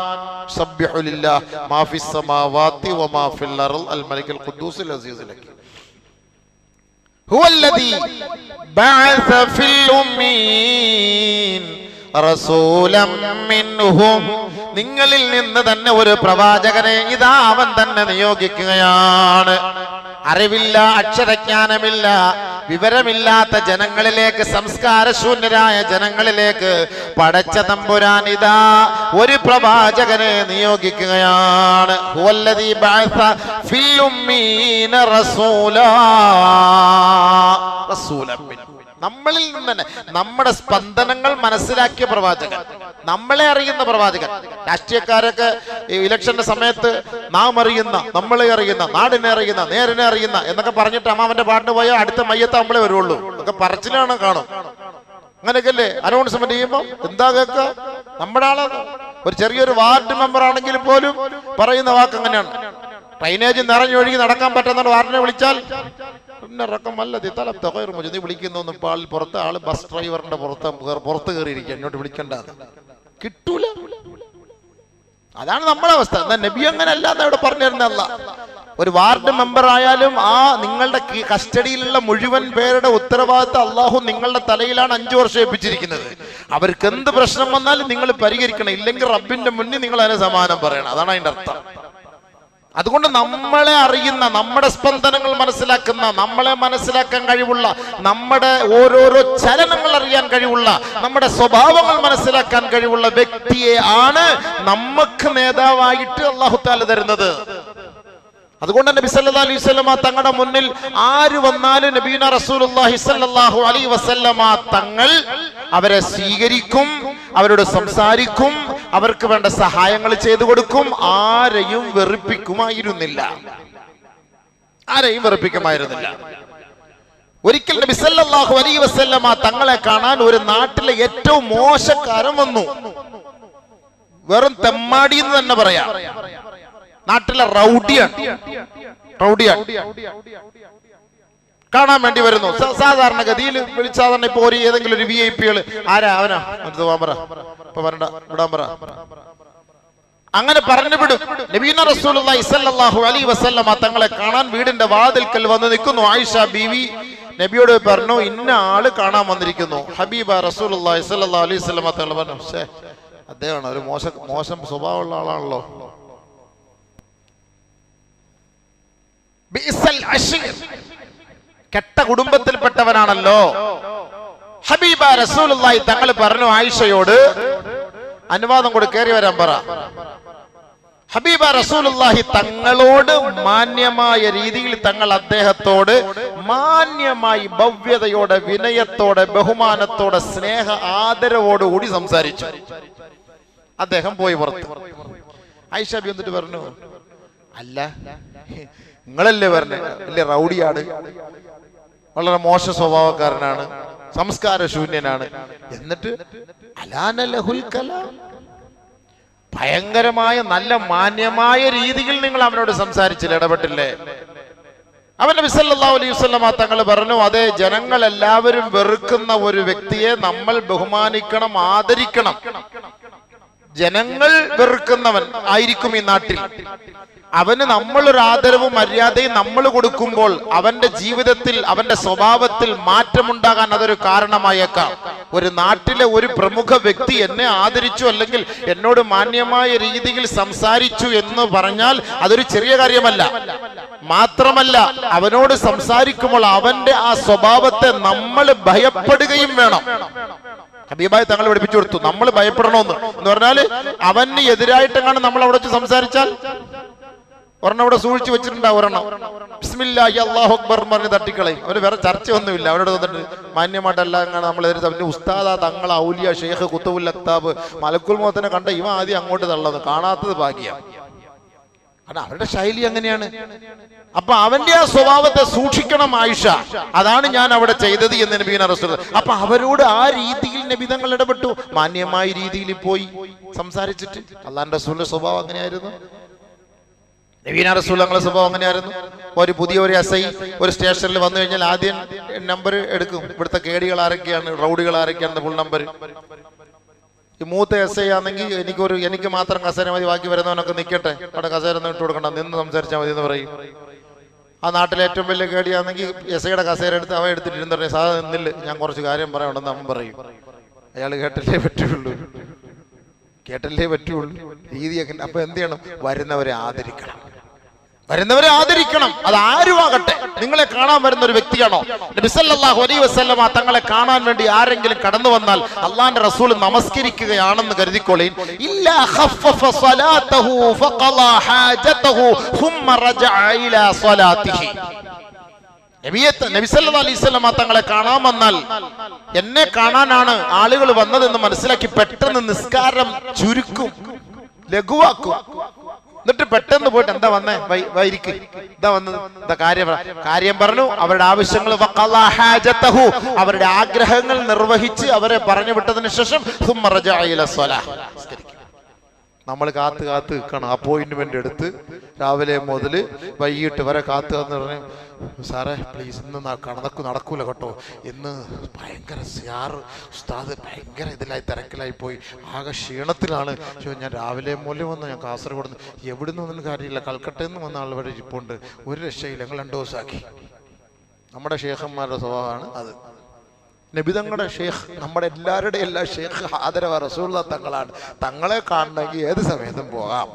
സബ്ബിഹു ലില്ലാഹി മാ ഫിസ് സമാവാതി വമാ ഫിൽ അർദ് അൽ മലിക്കുൽ ഖുദ്ദൂസിൽ അസീസിൽ ഹകീം ഹുവല്ലദീ ബഅസ ഫിൽ ഉമ്മീൻ റസൂലൻ മിൻഹും, നിങ്ങളിൽ നിന്ന് തന്നെ ഒരു പ്രവാചകനെ ഇതാ അവൻ തന്നെ നിയോഗിക്കുകയാണ്. അറിവില്ല, അക്ഷരജ്ഞാനമില്ല, വിവരമില്ലാത്ത ജനങ്ങളിലേക്ക്, സംസ്കാരശൂന്യരായ ജനങ്ങളിലേക്ക് പടച്ച തമ്പുരാൻ ഇതാ ഒരു പ്രവാചകനെ നിയോഗിക്കുകയാണ്. ഹുവല്ലദീ ബഅസ ഫിൽ ഉമ്മീന റസൂലാ റസൂലൻ മിൻഹും, നമ്മളിൽ നിന്ന് തന്നെ നമ്മുടെ സ്പന്ദനങ്ങൾ മനസ്സിലാക്കിയ പ്രവാചകൻ, നമ്മളെ അറിയുന്ന പ്രവാചകൻ. രാഷ്ട്രീയക്കാരൊക്കെ ഇലക്ഷന്റെ സമയത്ത് നാം അറിയുന്ന, നമ്മളെ അറിയുന്ന, നാടിനെ അറിയുന്ന, നേരിനെ അറിയുന്ന എന്നൊക്കെ പറഞ്ഞിട്ട് അമ്മാവന്റെ പാട്ടിന് പോയാൽ അടുത്ത മയ്യത്ത് നമ്മളെ വരുള്ളൂ ഒക്കെ പറച്ചിലാണ് കാണും. അങ്ങനെയൊക്കെ അല്ലേ അനൗൺസ്മെന്റ് ചെയ്യുമ്പോൾ എന്താ കേൾക്ക? നമ്മുടെ ആളാണ്. ഒരു ചെറിയൊരു വാർഡ് മെമ്പർ ആണെങ്കിൽ പോലും പറയുന്ന വാക്ക് അങ്ങനെയാണ്. ഡ്രൈനേജ് നിറഞ്ഞൊഴുകി നടക്കാൻ പറ്റുന്ന വാർഡിനെ വിളിച്ചാൽ പിന്നെ നീ വിളിക്കുന്നു പുറത്ത് ആള് ബസ് ഡ്രൈവറിന്റെ പുറത്ത് കയറിയിരിക്കുക, ഇങ്ങോട്ട് വിളിക്കണ്ട, കിട്ടൂല. അതാണ് നമ്മളെ അവസ്ഥ. എന്നാ നബി അങ്ങനെ അല്ല എന്ന് ഇവിടെ പറഞ്ഞു തരുന്നല്ല. ഒരു വാർഡ് മെമ്പർ ആയാലും ആ നിങ്ങളുടെ കസ്റ്റഡിയിലുള്ള മുഴുവൻ പേരുടെ ഉത്തരവാദിത്തം അള്ളാഹു നിങ്ങളുടെ തലയിലാണ് 5 വർഷം ഏൽപ്പിച്ചിരിക്കുന്നത്. അവർക്ക് എന്ത് പ്രശ്നം വന്നാലും നിങ്ങൾ പരിഹരിക്കണം, ഇല്ലെങ്കിൽ റബ്ബിന്റെ മുന്നിൽ നിങ്ങൾ അതിന് സമാനം പറയണം. അതാണ് അതിന്റെ അർത്ഥം. അതുകൊണ്ട് നമ്മളെ അറിയുന്ന, നമ്മുടെ സ്പന്ദനങ്ങൾ മനസ്സിലാക്കുന്ന, നമ്മളെ മനസ്സിലാക്കാൻ കഴിവുള്ള, നമ്മുടെ ഓരോരോ ചലനങ്ങൾ അറിയാൻ കഴിവുള്ള, നമ്മുടെ സ്വഭാവങ്ങൾ മനസ്സിലാക്കാൻ കഴിവുള്ള വ്യക്തിയെ ആണ് നമുക്ക് നേതാവായിട്ട് അല്ലാഹു തആല തരുന്നത്. അതുകൊണ്ട് നബി സല്ലല്ലാഹു അലൈഹി വസല്ലമ തങ്ങളുടെ മുന്നിൽ ആര് വന്നാലും നബീന റസൂലുള്ളാഹി സ്വല്ലല്ലാഹു അലൈഹി വസല്ലമ തങ്ങൾ അവരെ സ്വീകരിക്കും, അവരോട് സംസാരിക്കും, അവർക്ക് വേണ്ട സഹായങ്ങൾ ചെയ്തു കൊടുക്കും, ആരെയും വെറുപ്പിക്കുമായിരുന്നില്ല. ആരെയും വെറുപ്പിക്കുമായിരുന്നില്ല. ഒരിക്കൽ നബി സല്ലല്ലാഹു അലൈഹി വസല്ലമ തങ്ങളെ കാണാൻ ഒരു നാട്ടിലെ ഏറ്റവും മോശക്കാരൻ വന്നു. വെറും തെമ്മാടി എന്ന് തന്നെ പറയാം. നാട്ടിലെ റൗഡിയാണ്. കാണാൻ വേണ്ടി വരുന്നു. സാധാരണഗതിയിൽ സാധാരണ ഇപ്പൊ ഒരു ഏതെങ്കിലും ഒരു VIP ആരാ അവനാ ഇപ്പൊ വരണ്ട വിടാൻ പറ അങ്ങനെ പറഞ്ഞു വിടും. നബിയുനാ റസൂലുള്ളാഹി സ്വല്ലല്ലാഹു അലൈഹി വസല്ലമ തങ്ങളെ കാണാൻ വീടിന്റെ വാതിൽക്കൽ വന്ന് നിൽക്കുന്നു. ആയിഷ ബീവി നബിയോട് പറഞ്ഞു, ഇന്ന ആള് കാണാൻ വന്നിരിക്കുന്നു. ഹബീബ റസൂലുള്ളാഹി സ്വല്ലല്ലാഹു അലൈഹി വസല്ലമ തങ്ങൾ പറഞ്ഞു, അദ്ദേഹമാണ് ഒരു മോശം സ്വഭാവമുള്ള ആളാണല്ലോ. കെട്ട കുടുംബത്തിൽപ്പെട്ടവനാണല്ലോ. ഹബീബ റസൂലുള്ളാഹി തങ്ങൾ പറഞ്ഞു ആയിഷയോട്, അനുവാദം കൂടി കയറി വരാൻ പറ. ഹബീബ റസൂലുള്ളാഹി തങ്ങളോട് മാന്യമായ രീതിയിൽ തങ്ങൾ അദ്ദേഹത്തോട് മാന്യമായി ഭവ്യതയോടെ വിനയത്തോടെ ബഹുമാനത്തോടെ സ്നേഹ ആദരവോടുകൂടി സംസാരിച്ചു. അദ്ദേഹം പോയി പുറത്ത്. ആയിഷ ബി എന്നിട്ട് പറഞ്ഞു, അല്ല നിങ്ങളല്ലേ പറഞ്ഞ വലിയ റൗഡിയാണ്, വളരെ മോശ സ്വഭാവക്കാരനാണ്, സംസ്കാര ശൂന്യനാണ്, എന്നിട്ട് അലാനലഹുൽ കലാം, ഭയങ്കരമായ നല്ല മാന്യമായ രീതിയിൽ നിങ്ങൾ അവനോട് സംസാരിച്ചില്ല, ഇടപെട്ടില്ലേ? അവൻ നബി സല്ലല്ലാഹു അലൈഹി വസല്ലമ തങ്ങൾ പറഞ്ഞു, അതെ, ജനങ്ങൾ എല്ലാവരും വെറുക്കുന്ന ഒരു വ്യക്തിയെ നമ്മൾ ബഹുമാനിക്കണം, ആദരിക്കണം. ജനങ്ങൾ വെറുക്കുന്നവൻ ആയിരിക്കും ഈ നാട്ടിൽ. അവന് നമ്മളൊരു ആദരവും മര്യാദയും നമ്മൾ കൊടുക്കുമ്പോൾ അവന്റെ ജീവിതത്തിൽ അവന്റെ സ്വഭാവത്തിൽ മാറ്റമുണ്ടാകാൻ അതൊരു കാരണമായേക്കാം. ഒരു നാട്ടിലെ ഒരു പ്രമുഖ വ്യക്തി എന്നെ ആദരിച്ചു അല്ലെങ്കിൽ എന്നോട് മാന്യമായ രീതിയിൽ സംസാരിച്ചു എന്ന് പറഞ്ഞാൽ അതൊരു ചെറിയ കാര്യമല്ല. മാത്രമല്ല, അവനോട് സംസാരിക്കുമ്പോൾ അവന്റെ ആ സ്വഭാവത്തെ നമ്മൾ ഭയപ്പെടുകയും വേണം. ഹബീബായി തങ്ങൾ പഠിപ്പിച്ചു കൊടുത്തു, നമ്മൾ ഭയപ്പെടണമെന്ന്. എന്ന് പറഞ്ഞാല് അവന് എതിരായിട്ടെങ്ങാണ് നമ്മൾ അവിടെ വെച്ച് സംസാരിച്ചാൽ, ഒരെണ്ണം അവിടെ സൂക്ഷിച്ചു വെച്ചിട്ടുണ്ടാവും, ഒരെണ്ണം ബിസ്മില്ലാഹി അല്ലാഹു അക്ബർ പറഞ്ഞ് തട്ടിക്കളയും. അവന് വേറെ ചർച്ചയൊന്നുമില്ല. അവനോട് തോന്നിട്ട് മാന്യമായിട്ടെല്ലാം അങ്ങനെ നമ്മൾ അവന്റെ ഉസ്താദ തങ്ങൾ ഔലിയ ഷെയ്ഖ് കുത്തുബുൽ അക്താബ് മലക്കുൽ മൗത്തിനെ കണ്ട ഇവ ആദ്യം അങ്ങോട്ട് തള്ളത്, കാണാത്തത് ഭാഗ്യം. കാരണം അവരുടെ ശൈലി അങ്ങനെയാണ്. അപ്പൊ അവന്റെ ആ സ്വഭാവത്തെ സൂക്ഷിക്കണം ആയിഷ. അതാണ് ഞാൻ അവിടെ ചെയ്തത് എന്ന് നബിയുനാ റസൂൽ. അപ്പൊ അവരോട് ആ രീതിയിൽ നബി തങ്ങൾ ഇടപെട്ടു, മാന്യമായ രീതിയിൽ പോയി സംസാരിച്ചിട്ട്. അല്ലാഹുവിന്റെ റസൂലിന്റെ സ്വഭാവം അങ്ങനെയായിരുന്നു. നബിയുനാ റസൂൽ തങ്ങളുടെ സ്വഭാവം അങ്ങനെയായിരുന്നു. ഒരു പുതിയ ഒരു SI ഒരു സ്റ്റേഷനിൽ വന്നു കഴിഞ്ഞാൽ ആദ്യം നമ്പർ എടുക്കും. ഇവിടുത്തെ കേടികൾ ആരൊക്കെയാണ്, റൗഡികൾ ആരൊക്കെയാണ്, ഫുൾ നമ്പർ. ഈ മൂത്ത SI ആണെങ്കിൽ എനിക്ക് മാത്രം കസേര മതി, ബാക്കി വരുന്നവനൊക്കെ നിൽക്കട്ടെ, അവിടെ കസേര ഒന്നും ഇട്ട് കൊടുക്കണ്ട, നിന്ന് സംസാരിച്ചാൽ മതി എന്ന് പറയും. ആ നാട്ടിലെ ഏറ്റവും വലിയ കേടിയാണെങ്കിൽ SIയുടെ കസേര എടുത്ത് അവൻ എടുത്തിട്ടിരുന്നു പറയും, സാധാ നിന്നില്ല, ഞാൻ കുറച്ച് കാര്യം പറയണമെന്ന് അവൻ പറയും. അയാൾ കേട്ടല്ലേ പറ്റുള്ളൂ രീതിയൊക്കെ. അപ്പൊ എന്ത് ചെയ്യണം? വരുന്നവരെ ആദരിക്കണം. അത് ആരുമാകട്ടെ. നിങ്ങളെ കാണാൻ വരുന്ന ഒരു വ്യക്തിയാണോ, നബി സല്ലല്ലാഹു അലൈഹി വസല്ലമ തങ്ങളെ കാണാൻ വേണ്ടി ആരെങ്കിലും കടന്നു വന്നാൽ അല്ലാഹുവിന്റെ റസൂൽ നമസ്കരിക്കുകയാണെന്ന് കരുതിക്കോളീൻ. ഇല്ലാ ഖഫഫ സ്വലാതഹു ഫഖളാ ഹാജതഹു ثم رجع ഇലാ സ്വലാത്തിഹി. നബി സല്ലല്ലാഹു അലൈഹി വസല്ലമ തങ്ങളെ കാണാൻ വന്നാൽ, എന്നെ കാണാനാണ് ആളുകൾ വന്നതെന്ന് മനസ്സിലാക്കി പെട്ടെന്ന് നിസ്കാരം ചുരുക്കും, ലഘുവാക്കും. എന്നിട്ട് പെട്ടെന്ന് പോയിട്ട് എന്താ വന്നേ, വൈരിക്ക് എന്താ വന്നത്, എന്താ കാര്യം പറഞ്ഞു. അവരുടെ ആവശ്യങ്ങൾ അവരുടെ ആഗ്രഹങ്ങൾ നിർവഹിച്ച് അവരെ പറഞ്ഞു വിട്ടതിന് ശേഷം നമ്മൾ കാത്ത് നിൽക്കണം. അപ്പോയിന്റ്മെന്റ് എടുത്ത് രാവിലെ മുതൽ വൈകിട്ട് വരെ കാത്ത് എന്ന് പറഞ്ഞു, സാറേ പ്ലീസ് ഇന്ന് നടക്കൂല കേട്ടോ, ഇന്ന് ഭയങ്കര ഉസ്താദ് ഭയങ്കര ഇതിലായി തിരക്കിലായി പോയി, ആകെ ക്ഷീണത്തിലാണ്. ഞാൻ രാവിലെ മുതൽ വന്നു, ഞാൻ കാസർഗോഡ് നിന്ന്, എവിടുന്ന് ഒന്നും കാര്യമില്ല, കൽക്കട്ടയിൽ നിന്ന് വന്ന ആൾ ഇവിടെ ഇരിപ്പുണ്ട്, ഒരു രക്ഷയില്ല, ഞങ്ങൾ 2 ദിവസമാക്കി. നമ്മുടെ ഷേഖന്മാരുടെ സ്വഭാവമാണ് അത്. നബിതങ്ങളുടെ ഷേഖ്, നമ്മുടെ എല്ലാ ഷേഖ് ആദരവ റസൂലുള്ളാഹി തങ്ങളാണ്. തങ്ങളെ കാണണമെങ്കിൽ ഏത് സമയത്തും പോകാം.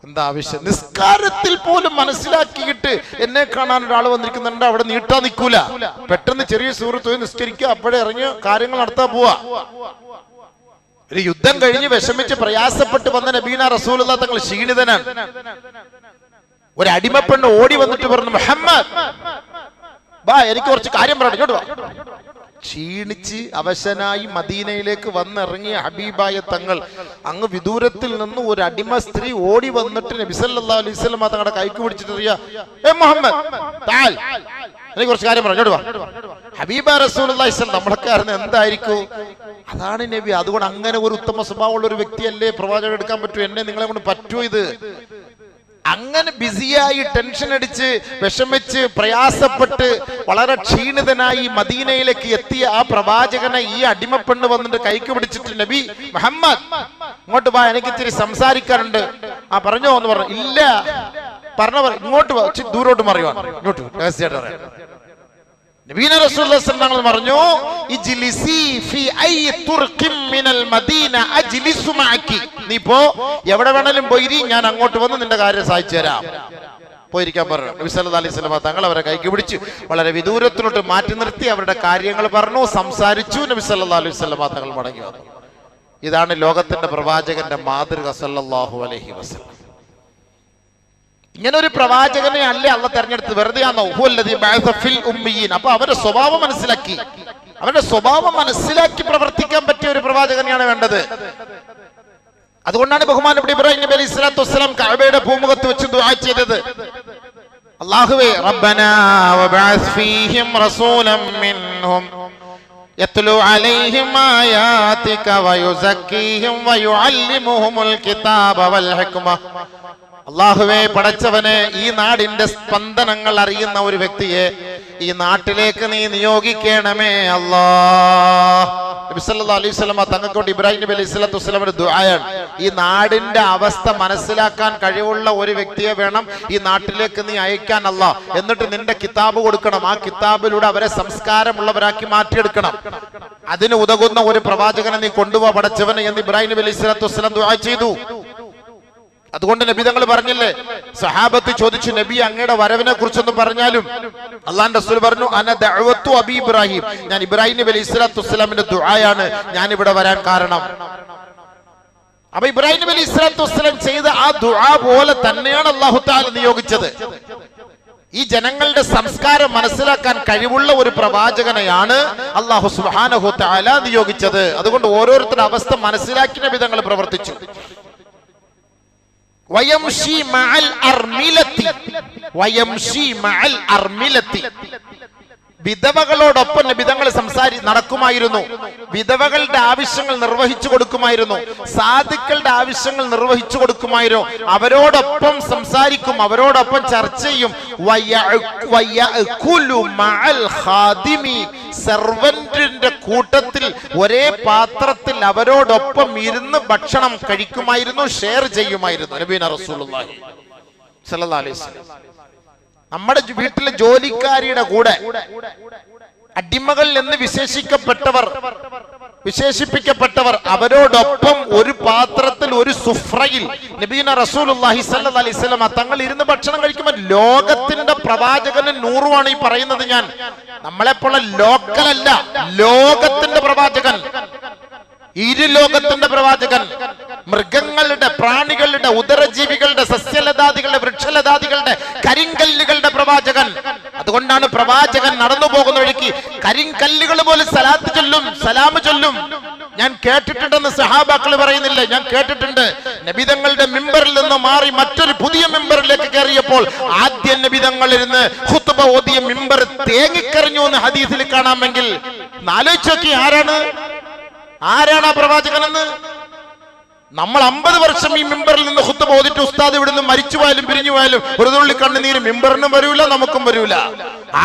എന്താ ആവശ്യം? നിസ്കാരത്തിൽ പോലും മനസ്സിലാക്കിയിട്ട് എന്നെ കാണാൻ ഒരാൾ വന്നിരിക്കുന്നുണ്ട്, അവിടെ നീട്ടാൻ നിൽക്കൂല. പെട്ടെന്ന് ചെറിയ സുഹൃത്ത് നിസ്കരിക്കുക, അപ്പോഴേ ഇറങ്ങി കാര്യങ്ങൾ നടത്താൻ പോവാ. ഒരു യുദ്ധം കഴിഞ്ഞ് വിഷമിച്ച് പ്രയാസപ്പെട്ട് വന്ന നബീന റസൂലുള്ളാഹി തങ്ങൾ ക്ഷീണിതനാണ്. ഒരു അടിമപ്പെണ്ണ് ഓടി വന്നിട്ട് പറഞ്ഞു, മുഹമ്മദ് ബാ, എനിക്ക് കുറച്ച് കാര്യം പറയണം, ഇങ്ങോട്ട് വാ. ക്ഷീണിച്ച് അവശനായി മദീനയിലേക്ക് വന്നിറങ്ങിയ ഹബീബായ തങ്ങൾ അങ്ങ് വിദൂരത്തിൽ നിന്ന് ഒരു അടിമ സ്ത്രീ ഓടി വന്നിട്ട് നബി സല്ലല്ലാഹു അലൈഹി വസല്ലം തങ്ങളുടെ കൈക്ക് പിടിച്ചിട്ട് പറയാ, ഏ മുഹമ്മദ് താൽ, എനിക്ക് കുറച്ച് കാര്യം പറഞ്ഞോട്ട് വാ. ഹബീബ റസൂലുള്ളാഹി സ്വല്ലല്ലാഹു നമ്മളൊക്കെ അറിഞ്ഞ എന്തായിരിക്കും? അതാണ് നബി. അതുകൊണ്ട് അങ്ങനെ ഒരു ഉത്തമ സ്വഭാവമുള്ള ഒരു വ്യക്തിയല്ലേ പ്രവാചകൻ എടുക്കാൻ പറ്റൂ? എന്നെ നിങ്ങളെ കൊണ്ട് പറ്റുമോ ഇത്? അങ്ങനെ ബിസിയായി ടെൻഷൻ അടിച്ച് വിഷമിച്ച് പ്രയാസപ്പെട്ട് വളരെ ക്ഷീണിതനായി മദീനയിലേക്ക് എത്തിയ ആ പ്രവാചകനെ ഈ അടിമപ്പെണ്ണ് വന്നിട്ട് കൈക്ക് പിടിച്ചിട്ട്, നബി മുഹമ്മദ് ഇങ്ങോട്ട് വാ, എനിക്ക് ഇത്തിരി സംസാരിക്കാനുണ്ട്. ആ പറഞ്ഞോ എന്ന് പറഞ്ഞു. ഇല്ല പറഞ്ഞവർ ഇങ്ങോട്ട് ദൂരോട്ട് മറിയുവാൻ, ഇങ്ങോട്ട് രഹസ്യമായിട്ട് പറയാം. നബീന റസൂലുള്ളാഹി സ്വല്ലല്ലാഹു അലൈഹി വസല്ലം പറഞ്ഞു, ഇജ്ലിസി ഫീ ഐ തുർഖിൻ മിനൽ മദീന അജ്ലിസു മഅകി. നീ പോ, എവിടെ വേണേലും പോയിരി, ഞാൻ അങ്ങോട്ട് വന്ന് നിന്റെ കാര്യം സാധിച്ചു തരാം. പോയിരിക്കാൻ പറഞ്ഞു. നബി സല്ലല്ലാഹു അലൈഹി വസല്ലം തങ്ങൾ അവരെ കൈക്ക് പിടിച്ചു വളരെ വിദൂരത്തിലോട്ട് മാറ്റി നിർത്തി അവരുടെ കാര്യങ്ങൾ പറഞ്ഞു, സംസാരിച്ചു. നബി സല്ലല്ലാഹു അലൈഹി വസല്ലം തങ്ങൾ മടങ്ങി വന്നു. ഇതാണ് ലോകത്തിന്റെ പ്രവാചകന്റെ മാതൃക സല്ലല്ലാഹു അലൈഹി വസല്ലം. ഇങ്ങനെ ഒരു പ്രവാചകനെ അല്ലേ അള്ളാഹ് തെരഞ്ഞെടുത്ത്? വെറുതെയാണോ? അപ്പൊ അവരുടെ സ്വഭാവം മനസ്സിലാക്കി, അവരുടെ സ്വഭാവം മനസ്സിലാക്കി പ്രവർത്തിക്കാൻ പറ്റിയ ഒരു പ്രവാചകനെയാണ് വേണ്ടത്. അതുകൊണ്ടാണ് ബഹുമാനപ്പെട്ട ഇബ്രാഹിം നബി അലൈഹി സ്വലാത്തു വസ്സലാം കഅബയുടെ പൂമുഖത്ത് വെച്ച് ദുആ ചെയ്തത്, അല്ലാഹുവേ റബ്ബനാ വബഅസ് ഫീഹിം റസൂലൻ മിൻഹും യത്ലു അലൈഹിം ആയാതിക വയുസക്കീഹിം വയുഅല്ലിമുഹുൽ കിതാബ വൽ ഹിക്മ. അല്ലാഹുവേ പടച്ചവനെ, ഈ നാടിന്റെ സ്പന്ദനങ്ങൾ അറിയുന്ന ഒരു വ്യക്തിയെ ഈ നാട്ടിലേക്ക് നീ നിയോഗിക്കണമേ അല്ലാഹ്. നബി സല്ലല്ലാഹു അലൈഹി വസല്ലം തങ്ങൾക്കൊണ്ട് ഇബ്രാഹിം നബി അലൈഹി സ്വലാത്തു വസ്സലാമിന്റെ ദുആയാണ്, ഈ നാടിന്റെ അവസ്ഥ മനസ്സിലാക്കാൻ കഴിവുള്ള ഒരു വ്യക്തിയെ വേണം ഈ നാട്ടിലേക്ക് നീ അയക്കാൻ അല്ലാഹ്. എന്നിട്ട് നിന്റെ കിതാബ് കൊടുക്കണം, ആ കിതാബിലൂടെ അവരെ സംസ്കാരമുള്ളവരാക്കി മാറ്റിയെടുക്കണം. അതിന് ഉതകുന്ന ഒരു പ്രവാചകനെ നീ കൊണ്ടുപോവാ പടച്ചവനെ എന്ന് ഇബ്രാഹിം നബി അലൈഹി സ്വലാത്തു വസ്സലാം ദുആ ചെയ്തു. അതുകൊണ്ട് നബി തങ്ങൾ പറഞ്ഞില്ലേ, സഹാബത്ത് ചോദിച്ചു, നബി അങ്ങയുടെ വരവിനെ കുറിച്ചൊന്നും പറഞ്ഞാലും. അള്ളാഹുവിന്റെ റസൂൽ പറഞ്ഞു, അന ദഅവത്തു അബി ഇബ്രാഹിം, ഞാൻ ഇബ്രാഹിം നബി അലൈഹി സ്വലാത്തു വസ്സലാമിന്റെ ദുആയാണ് ഞാൻ ഇവിടെ വരാൻ കാരണം. അപ്പൊ ഇബ്രാഹിം നബി അലൈഹി സ്വലാത്തു വസ്സലാം ചെയ്ത ആ ദുആ പോലെ തന്നെയാണ് അല്ലാഹു തആല നിയോഗിച്ചത്. ഈ ജനങ്ങളുടെ സംസ്കാരം മനസ്സിലാക്കാൻ കഴിവുള്ള ഒരു പ്രവാചകനെയാണ് അല്ലാഹു സുബ്ഹാനഹു വ തആല നിയോഗിച്ചത്. അതുകൊണ്ട് ഓരോരുത്തരുടെ അവസ്ഥ മനസ്സിലാക്കി നബി തങ്ങൾ പ്രവർത്തിച്ചു. വയംശി മഅൽ അർമിലത്തി, വയംശി മഅൽ അർമിലത്തി, വിധവകളോടൊപ്പം നബി തങ്ങൾ നടക്കുമായിരുന്നു. വിധവകളുടെ ആവശ്യങ്ങൾ നിർവഹിച്ചു കൊടുക്കുമായിരുന്നു, സാധുക്കളുടെ ആവശ്യങ്ങൾ നിർവഹിച്ചു കൊടുക്കുമായിരുന്നു. അവരോടൊപ്പം സംസാരിക്കും, അവരോടൊപ്പം ചർച്ച ചെയ്യും. സെർവന്റിന്റെ കൂട്ടത്തിൽ ഒരേ പാത്രത്തിൽ അവരോടൊപ്പം ഇരുന്ന് ഭക്ഷണം കഴിക്കുമായിരുന്നു, ഷെയർ ചെയ്യുമായിരുന്നു നബീന റസൂലുള്ളാഹി സ്വല്ലല്ലാഹു അലൈഹി വസല്ലം. നമ്മുടെ വീട്ടിലെ ജോലിക്കാരിയുടെ കൂടെ അടിമകൾ എന്ന് വിശേഷിപ്പിക്കപ്പെട്ടവർ അവരോടൊപ്പം ഒരു പാത്രത്തിൽ ഒരു സുഫ്രയിൽ നബീന റസൂലുള്ളാഹി സ്വല്ലല്ലാഹു അലൈഹി വസല്ലം തങ്ങൾ ഇരുന്ന് ഭക്ഷണം കഴിക്കുമ്പോൾ ലോകത്തിന്റെ പ്രവാചകന് നൂറുമാണ് ഈ പറയുന്നത്. ഞാൻ നമ്മളെപ്പോലുള്ള ലോക്കലല്ല, ലോകത്തിന്റെ പ്രവാചകൻ, ഇരുലോകത്തിന്റെ പ്രവാചകൻ, മൃഗങ്ങളുടെ, പ്രാണികളുടെ, ഉദരജീവികളുടെ, സസ്യലതാദികളുടെ, വൃക്ഷലതാദികളുടെ, കരിങ്കല്ലുകളുടെ പ്രവാചകൻ. അതുകൊണ്ടാണ് പ്രവാചകൻ നടന്നു പോകുന്ന വഴിക്ക് കരിങ്കല്ലുകൾ പോലെ സലാത്ത് ചൊല്ലും, സലാമ് ചൊല്ലും. ഞാൻ കേട്ടിട്ടുണ്ടെന്ന് സഹാബാക്കൾ പറയുന്നില്ല, ഞാൻ കേട്ടിട്ടുണ്ട്. നബിതങ്ങളുടെ മിമ്പറിൽ നിന്ന് മാറി മറ്റൊരു പുതിയ മിമ്പറിലേക്ക് കയറിയപ്പോൾ ആദ്യ നബിതങ്ങൾ ഇരുന്ന് ഖുത്ബ ഓതിയ മിമ്പർ തേങ്ങിക്കറിഞ്ഞു എന്ന് ഹദീസിൽ കാണാമെങ്കിൽ ആലോചിച്ച് നോക്കി, ആരാണ് ആ പ്രവാചകനെന്ന്? നമ്മൾ 50 വർഷം ഈ മിമ്പറിൽ നിന്ന് ഖുത്ബ ഓതിട്ട് ഉസ്താദ് ഇവിടുന്ന് മരിച്ചു പോയാലും പിരിഞ്ഞു പോയാലും ഒരു തുള്ളി കണ്ണുനീര് മിമ്പറിനും വരൂല, നമുക്കും വരൂല.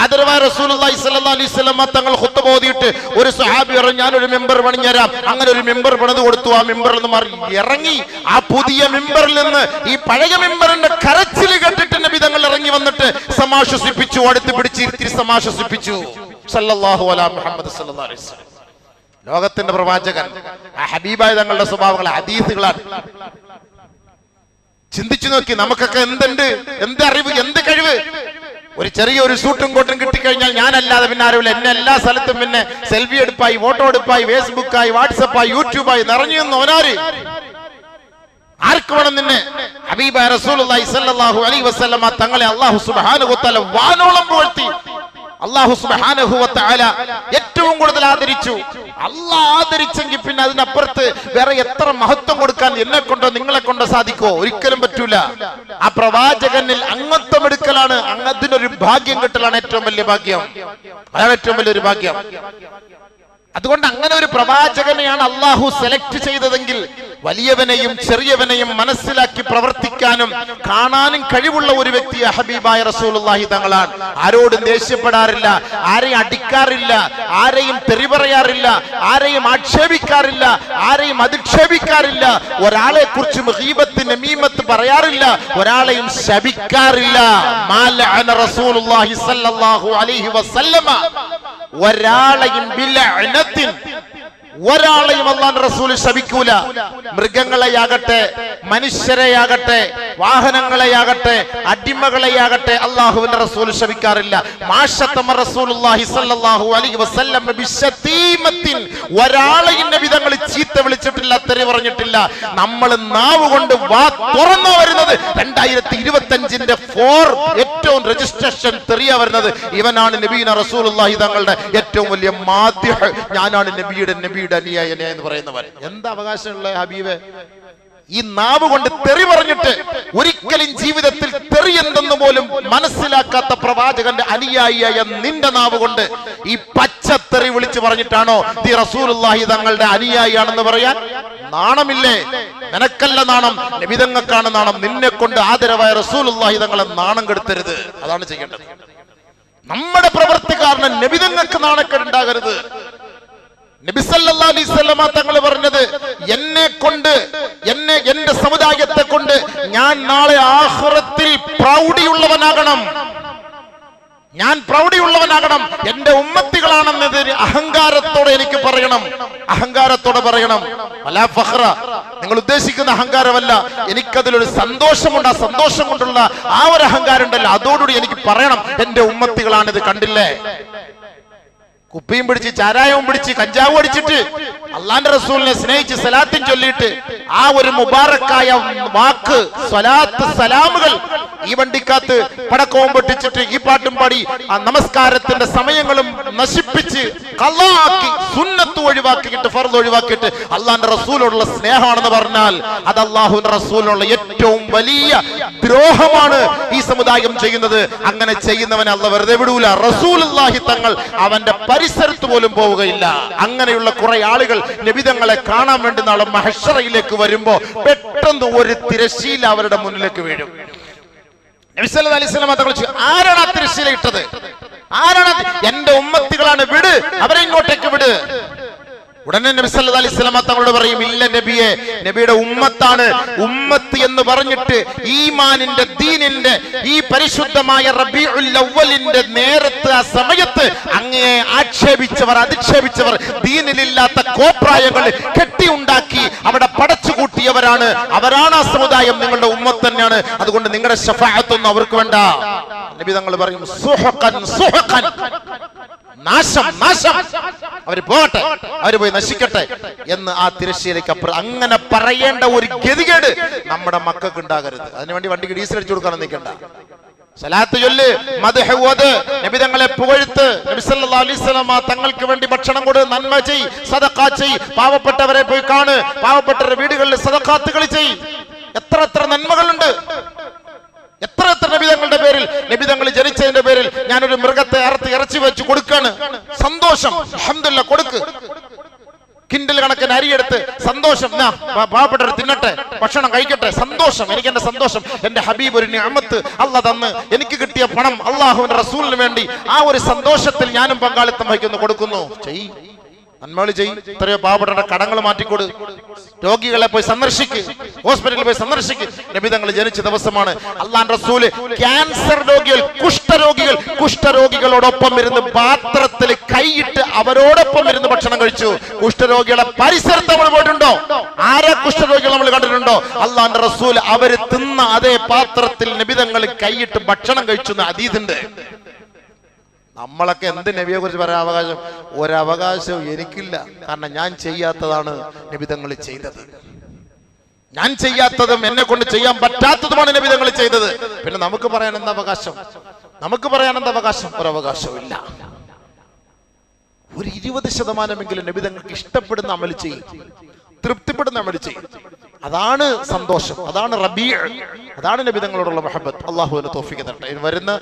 ആദരവായ റസൂലുള്ളാഹി സ്വല്ലല്ലാഹു അലൈഹി വസല്ലം തങ്ങൾ ഖുത്ബ ഓതിയിട്ട് ഒരു സ്വഹാബി പറഞ്ഞു, ഞാനൊരു മിമ്പർ പണിഞ്ഞുതരാം. അങ്ങനെ ഒരു മിമ്പർ പണിത് കൊടുത്തു. ആ മിമ്പറിൽ നിന്ന് മാറി ഇറങ്ങി ആ പുതിയ മിമ്പറിൽ നിന്ന് ഈ പഴയ മിമ്പറിന്റെ കരച്ചിൽ കേട്ടിട്ട് നബി തങ്ങൾ ഇറങ്ങി വന്നിട്ട് സമാശ്വസിപ്പിച്ചു, അടുത്ത് പിടിച്ചിരുത്തി സമാശ്വസിപ്പിച്ചു. സല്ലല്ലാഹു അലാ മുഹമ്മദ് സല്ലല്ലാഹു അലൈഹി വസല്ലം. ലോകത്തിന്റെ പ്രവാചകൻ, ആ ഹബീബായ തങ്ങളുടെ സ്വഭാവങ്ങൾ ഹദീസുകളാണ്. ചിന്തിച്ചു നോക്കി, നമുക്കൊക്കെ എന്തുണ്ട്, എന്ത് അറിവ്, എന്ത് കഴിവ്. ഒരു ചെറിയൊരു സൂട്ടും കോട്ടും കിട്ടിക്കഴിഞ്ഞാൽ ഞാനല്ലാതെ പിന്നെ ആരുമില്ല. എന്നെ എല്ലാ സ്ഥലത്തും പിന്നെ സെൽഫി എടുപ്പായി, ഫോട്ടോ എടുപ്പായി, ഫേസ്ബുക്കായി, വാട്സപ്പായി, യൂട്യൂബായി നിറഞ്ഞു നിന്നവനാര്? ആർക്ക് വേണം നിന്നെ? ഹബീബായ റസൂലുള്ളാഹി സ്വല്ലല്ലാഹു അലൈഹി വസല്ലം തങ്ങളെ അല്ലാഹു സുബ്ഹാനഹു വ തആല വാനോളം പുകഴ്ത്തി. അല്ലാഹു സുബ്ഹാനഹു വ തആല ഏറ്റവും ഏറ്റവും കൂടുതൽ ആദരിച്ചു. അള്ളാഹ് ആദരിച്ചെങ്കിൽ പിന്നെ അതിനപ്പുറത്ത് വേറെ എത്ര മഹത്വം കൊടുക്കാൻ എന്നെ കൊണ്ടോ നിങ്ങളെ കൊണ്ടോ സാധിക്കോ? ഒരിക്കലും പറ്റൂല. ആ പ്രവാചകനിൽ അംഗത്വം എടുക്കലാണ്, അതിനൊരു ഭാഗ്യം കിട്ടലാണ് ഏറ്റവും വലിയ ഭാഗ്യം. അതാണ് ഏറ്റവും വലിയൊരു ഭാഗ്യം. അതുകൊണ്ട് അങ്ങനെ ഒരു പ്രവാചകനെയാണ് അള്ളാഹു സെലക്ട് ചെയ്തതെങ്കിൽ വലിയവനെയും ചെറിയവനെയും മനസ്സിലാക്കി പ്രവർത്തിക്കാനും കാണാനും കഴിവുള്ള ഒരു വ്യക്തിയെ ഹബീബായ റസൂലുള്ളാഹി തങ്ങളാണ്. ആരോടും ദേഷ്യപ്പെടാറില്ല, ആരെയും അടിക്കാറില്ല, ആരെയും തെറി പറയാറില്ല, ആരെയും ആക്ഷേപിക്കാറില്ല, ആരെയും അധിക്ഷേപിക്കാറില്ല, ഒരാളെ കുറിച്ച് ഗീബത്ത് നമീമത്ത് പറയാറില്ല, ഒരാളെയും ശപിക്കാറില്ല. മാലഅന റസൂലുള്ളാഹി സ്വല്ലല്ലാഹു അലൈഹി വസല്ലമ ഒരാളെയും ബിലഅനത്തിൻ, ഒരാളെയും അല്ലാഹുവിന്റെ റസൂൽ ശപിക്കൂല. മൃഗങ്ങളെയാകട്ടെ, മനുഷ്യരെയാകട്ടെ, വാഹനങ്ങളെയാകട്ടെ, അടിമകളെയാകട്ടെ അല്ലാഹുവിന്റെ റസൂൽ ശപിക്കാറില്ല. മാശതമ റസൂലുള്ളാഹി സ്വല്ലല്ലാഹു അലൈഹി വസല്ലം ബിശതീമത്തിൻ, ഒരാളെയും നബി തങ്ങൾ ചീത്ത വിളിച്ചിട്ടില്ല, തെറി പറഞ്ഞിട്ടില്ല. നമ്മൾ നാവ് കൊണ്ട് വാ തുറന്നു വരുന്നത് 2025ന്റെ ഏറ്റവും രജിസ്ട്രേഷൻ തെറിയ വരുന്നത് ഇവനാണ് നബീന റസൂലുള്ളാഹി തങ്ങളുടെ ഏറ്റവും വലിയ മാദ്യഹ്. ഞാനാണ് നബിയുടെ അനുയായിനെ എന്ന് പറയുന്നവൻ. എന്താ അവകാശമുള്ള ഹബീബ്? ഈ നാവ് കൊണ്ട് തെറി പറഞ്ഞിട്ട് ഒരിക്കലും ജീവിതത്തിൽ തെറി എന്തെന്ന് പോലും മനസ്സിലാക്കാത്ത പ്രവാചകന്റെ അനുയായിയായ നിന്റെ നാവ് കൊണ്ട് ഈ പച്ചത്തെറി വിളിച്ചു പറഞ്ഞിട്ടാണോ ഈ റസൂലുള്ളാഹി തങ്ങളുടെ അനുയായിയാണെന്ന് പറയാൻ നാണമില്ലേ? നിനക്കല്ല നാണം, നബിതങ്ങൾക്കാണ് നാണം. നിന്നെ കൊണ്ട് ആദരവായ റസൂലുള്ളാഹി തങ്ങളെ നാണം കെടുത്തരുത്. അതാണ് ചെയ്യേണ്ടത്. നമ്മുടെ പ്രവൃത്തി കാരണം നബിതങ്ങൾക്ക് നാണക്കേട് ഉണ്ടാകരുത്. നബി സല്ലല്ലാഹു അലൈഹി വസല്ലമ തങ്ങൾ പറഞ്ഞത്, എന്റെ സമുദായത്തെ കൊണ്ട് ഞാൻ നാളെ ആഖിറത്തിൽ പ്രൗഢിയുള്ളവനാകണം, ഞാൻ പ്രൗഢിയുള്ളവനാകണം. എന്റെ ഉമ്മത്തികളാണെന്നതിന് അഹങ്കാരത്തോടെ എനിക്ക് പറയണം, അഹങ്കാരത്തോടെ പറയണം. വലാ ഫഖ്റ, നിങ്ങൾ ഉദ്ദേശിക്കുന്ന അഹങ്കാരമല്ല, എനിക്കതിലൊരു സന്തോഷമുണ്ട്. ആ സന്തോഷം കൊണ്ടുള്ള ആ ഒരു അഹങ്കാരം ഉണ്ടല്ലോ, അതോടുകൂടി എനിക്ക് പറയണം എന്റെ ഉമ്മത്തികളാണിത്. കണ്ടില്ലേ, കുപ്പിയും പിടിച്ച് ചാരായവും പിടിച്ച് കഞ്ചാവും അടിച്ചിട്ട് അള്ളാന്റെ റസൂലിനെ സ്നേഹിച്ച് സലാത്തും ചൊല്ലിയിട്ട് ആ ഒരു മുബാറക്കായ വാക്ക് സ്വലാത്ത് സലാമുകൾ ഈ വണ്ടിക്കകത്ത് പടക്കവും പൊട്ടിച്ചിട്ട് ഈ പാട്ടും പാടി ആ നമസ്കാരത്തിന്റെ സമയങ്ങളും നശിപ്പിച്ച് ഖളാക്കി സുന്നത്ത് ഒഴിവാക്കിയിട്ട് ഫർദ് ഒഴിവാക്കിയിട്ട് അള്ളാന്റെ റസൂലിനോടുള്ള സ്നേഹമാണെന്ന് പറഞ്ഞാൽ അത് അള്ളാഹുവിന്റെ റസൂലിനുള്ള ഏറ്റവും വലിയ ദ്രോഹമാണ് ഈ സമുദായം ചെയ്യുന്നത്. അങ്ങനെ ചെയ്യുന്നവനെ അള്ളാഹ് വെറുതെ വിടൂല. റസൂലുള്ളാഹി തങ്ങൾ അവന്റെ പരിസരത്ത് പോലും പോവുകയില്ല. അങ്ങനെയുള്ള കുറെ ആളുകൾ നബിതങ്ങളെ കാണാൻ വേണ്ടി നാളെ മഹ്ശറയിലേക്ക് വരുമ്പോ പെട്ടെന്ന് ഒരു തിരശ്ശീല അവരുടെ മുന്നിലേക്ക് വീഴും. നബി സല്ലല്ലാഹു അലൈഹി വസല്ലം തങ്ങൾ ചോദിച്ചു, ആരാണ് ആ തിരശ്ശീല ഇട്ടത്? ആരാണ്? എന്റെ ഉമ്മത്തികളാണ്, വിട്, അവരെ ഇങ്ങോട്ടേക്ക് വിട്. ഉടനെ നബി സല്ലല്ലാഹു അലൈഹി വസല്ലം തങ്ങളോട് പറയും, ഇല്ല നബിയെ, നബിയുടെ ഉമ്മത്താണ്. ഉമ്മത്ത് എന്ന് പറഞ്ഞിട്ട് ഈമാനിന്റെ ദീനിന്റെ ഈ പരിശുദ്ധമായ റബീഉൽ അവ്വലിന്റെ നേരത്ത് ആ സമയത്ത് അങ്ങേ ആക്ഷേപിച്ചവർ, അധിക്ഷേപിച്ചവർ, ദീനിലില്ലാത്ത കോപ്രായങ്ങൾ കെട്ടിയുണ്ടാക്കി അവിടെ പടച്ചുകൂട്ടിയവരാണ്. അവരാണ് ആ സമുദായം, നിങ്ങളുടെ ഉമ്മത്ത് തന്നെയാണ്. അതുകൊണ്ട് നിങ്ങളുടെ ശഫാഅത്തൊന്നും അവർക്ക് വേണ്ട. നബി തങ്ങൾ പറയും, സുഹഖൻ സുഹഖൻ, നാശം നാശം, അവര് പോകട്ടെ, അവര് പോയി നശിക്കട്ടെ എന്ന് ആ തിരശ്ശീലയ്ക്ക് അപ്പുറം. അങ്ങനെ പറയേണ്ട ഒരു ഗതികേട് നമ്മുടെ മക്കൾക്ക് ഉണ്ടാകരുത്. അതിനുവേണ്ടി വണ്ടിക്ക് ഡീസൽ അടിച്ചു കൊടുക്കാൻ നിൽക്കണ്ട. സലാത്ത് ചൊല്ല്, മദ്ഹ് ഓത്, നബി തങ്ങളെ പുകഴ്ത്ത്, നബി സല്ലല്ലാഹു അലൈഹി വസല്ലം തങ്ങൾക്ക് വേണ്ടി ഭക്ഷണം കൊടു, നന്മ ചെയ്, സദഖ ചെയ്, പാവപ്പെട്ടവരെ പോയി കാണ്, പാവപ്പെട്ടവരുടെ വീടുകളിൽ സദഖാത്തുകൾ ചെയ്. എത്ര എത്ര നന്മകളുണ്ട്. എത്ര എത്ര നബിതങ്ങളുടെ പേരിൽ, നബിതങ്ങൾ ജനിച്ചതിന്റെ പേരിൽ ഞാനൊരു മൃഗത്തെ അറുത്ത് ഇറച്ചി വെച്ച് കൊടുക്കാണ്. സന്തോഷം, അൽഹംദുലില്ലാഹ്, കൊടുക്ക്. കിൻഡൽ കണക്കിന് അരിയെടുത്ത് സന്തോഷം, പാവപ്പെട്ടവർ തിന്നട്ടെ, ഭക്ഷണം കഴിക്കട്ടെ, സന്തോഷം. എനിക്ക് എന്റെ സന്തോഷം, എന്റെ ഹബീബ് ഒരു നിഅമത്ത് അല്ലാഹ് തന്ന് എനിക്ക് കിട്ടിയ പണം അല്ലാഹുവിന്റെ റസൂലിന് വേണ്ടി ആ ഒരു സന്തോഷത്തിൽ ഞാനും പങ്കാളിത്തം വഹിക്കുന്നു, കൊടുക്കുന്നു. ചെയ്യ്, നന്മകൾ ചെയ്യും. എത്രയോ പാവപ്പെട്ടവരുടെ കടങ്ങൾ മാറ്റിക്കൊടു, രോഗികളെ പോയി സന്ദർശിക്ക്, ഹോസ്പിറ്റലിൽ പോയി സന്ദർശിക്ക്. നബിതങ്ങൾ ജനിച്ച ദിവസമാണ്. അല്ലാഹുവിന്റെ റസൂല് ക്യാൻസർ രോഗികൾ, കുഷ്ഠരോഗികളോടൊപ്പം ഇരുന്ന് പാത്രത്തിൽ കൈയിട്ട് അവരോടൊപ്പം ഇരുന്ന് ഭക്ഷണം കഴിച്ചു. കുഷ്ഠരോഗികളെ പരിസരത്ത് നമ്മൾ പോയിട്ടുണ്ടോ? ആരാ കുഷ്ഠരോഗികൾ നമ്മൾ കണ്ടിട്ടുണ്ടോ? അല്ലാഹുവിന്റെ റസൂൽ അവര് തിന്ന അതേ പാത്രത്തിൽ നബിതങ്ങൾ കൈയിട്ട് ഭക്ഷണം കഴിച്ചു എന്ന് ഹദീസുണ്ട്. നമ്മളൊക്കെ എന്ത് നബിയെ കുറിച്ച് പറയാൻ അവകാശം? ഒരവകാശവും എനിക്കില്ല. കാരണം ഞാൻ ചെയ്യാത്തതാണ് നബിതങ്ങൾ ചെയ്തത്. ഞാൻ ചെയ്യാത്തതും എന്നെ കൊണ്ട് ചെയ്യാൻ പറ്റാത്തതുമാണ് നബിതങ്ങൾ ചെയ്തത്. പിന്നെ നമുക്ക് പറയാൻ എന്താ അവകാശം? നമുക്ക് പറയാൻ എന്താ അവകാശം? ഒരവകാശവും ഇല്ല, ഒരു 20% നബി തങ്ങൾക്ക് ഇഷ്ടപ്പെടുന്ന അമൽ ചെയ്യും, തൃപ്തിപ്പെടുന്ന അമൽ ചെയ്യും. അതാണ് സന്തോഷം, അതാണ് റബീഅ്, അതാണ് നബി തങ്ങളോടുള്ള മുഹബ്ബത്ത്. അല്ലാഹുവിന് തൗഫീഖ് തരട്ടെ. വരുന്ന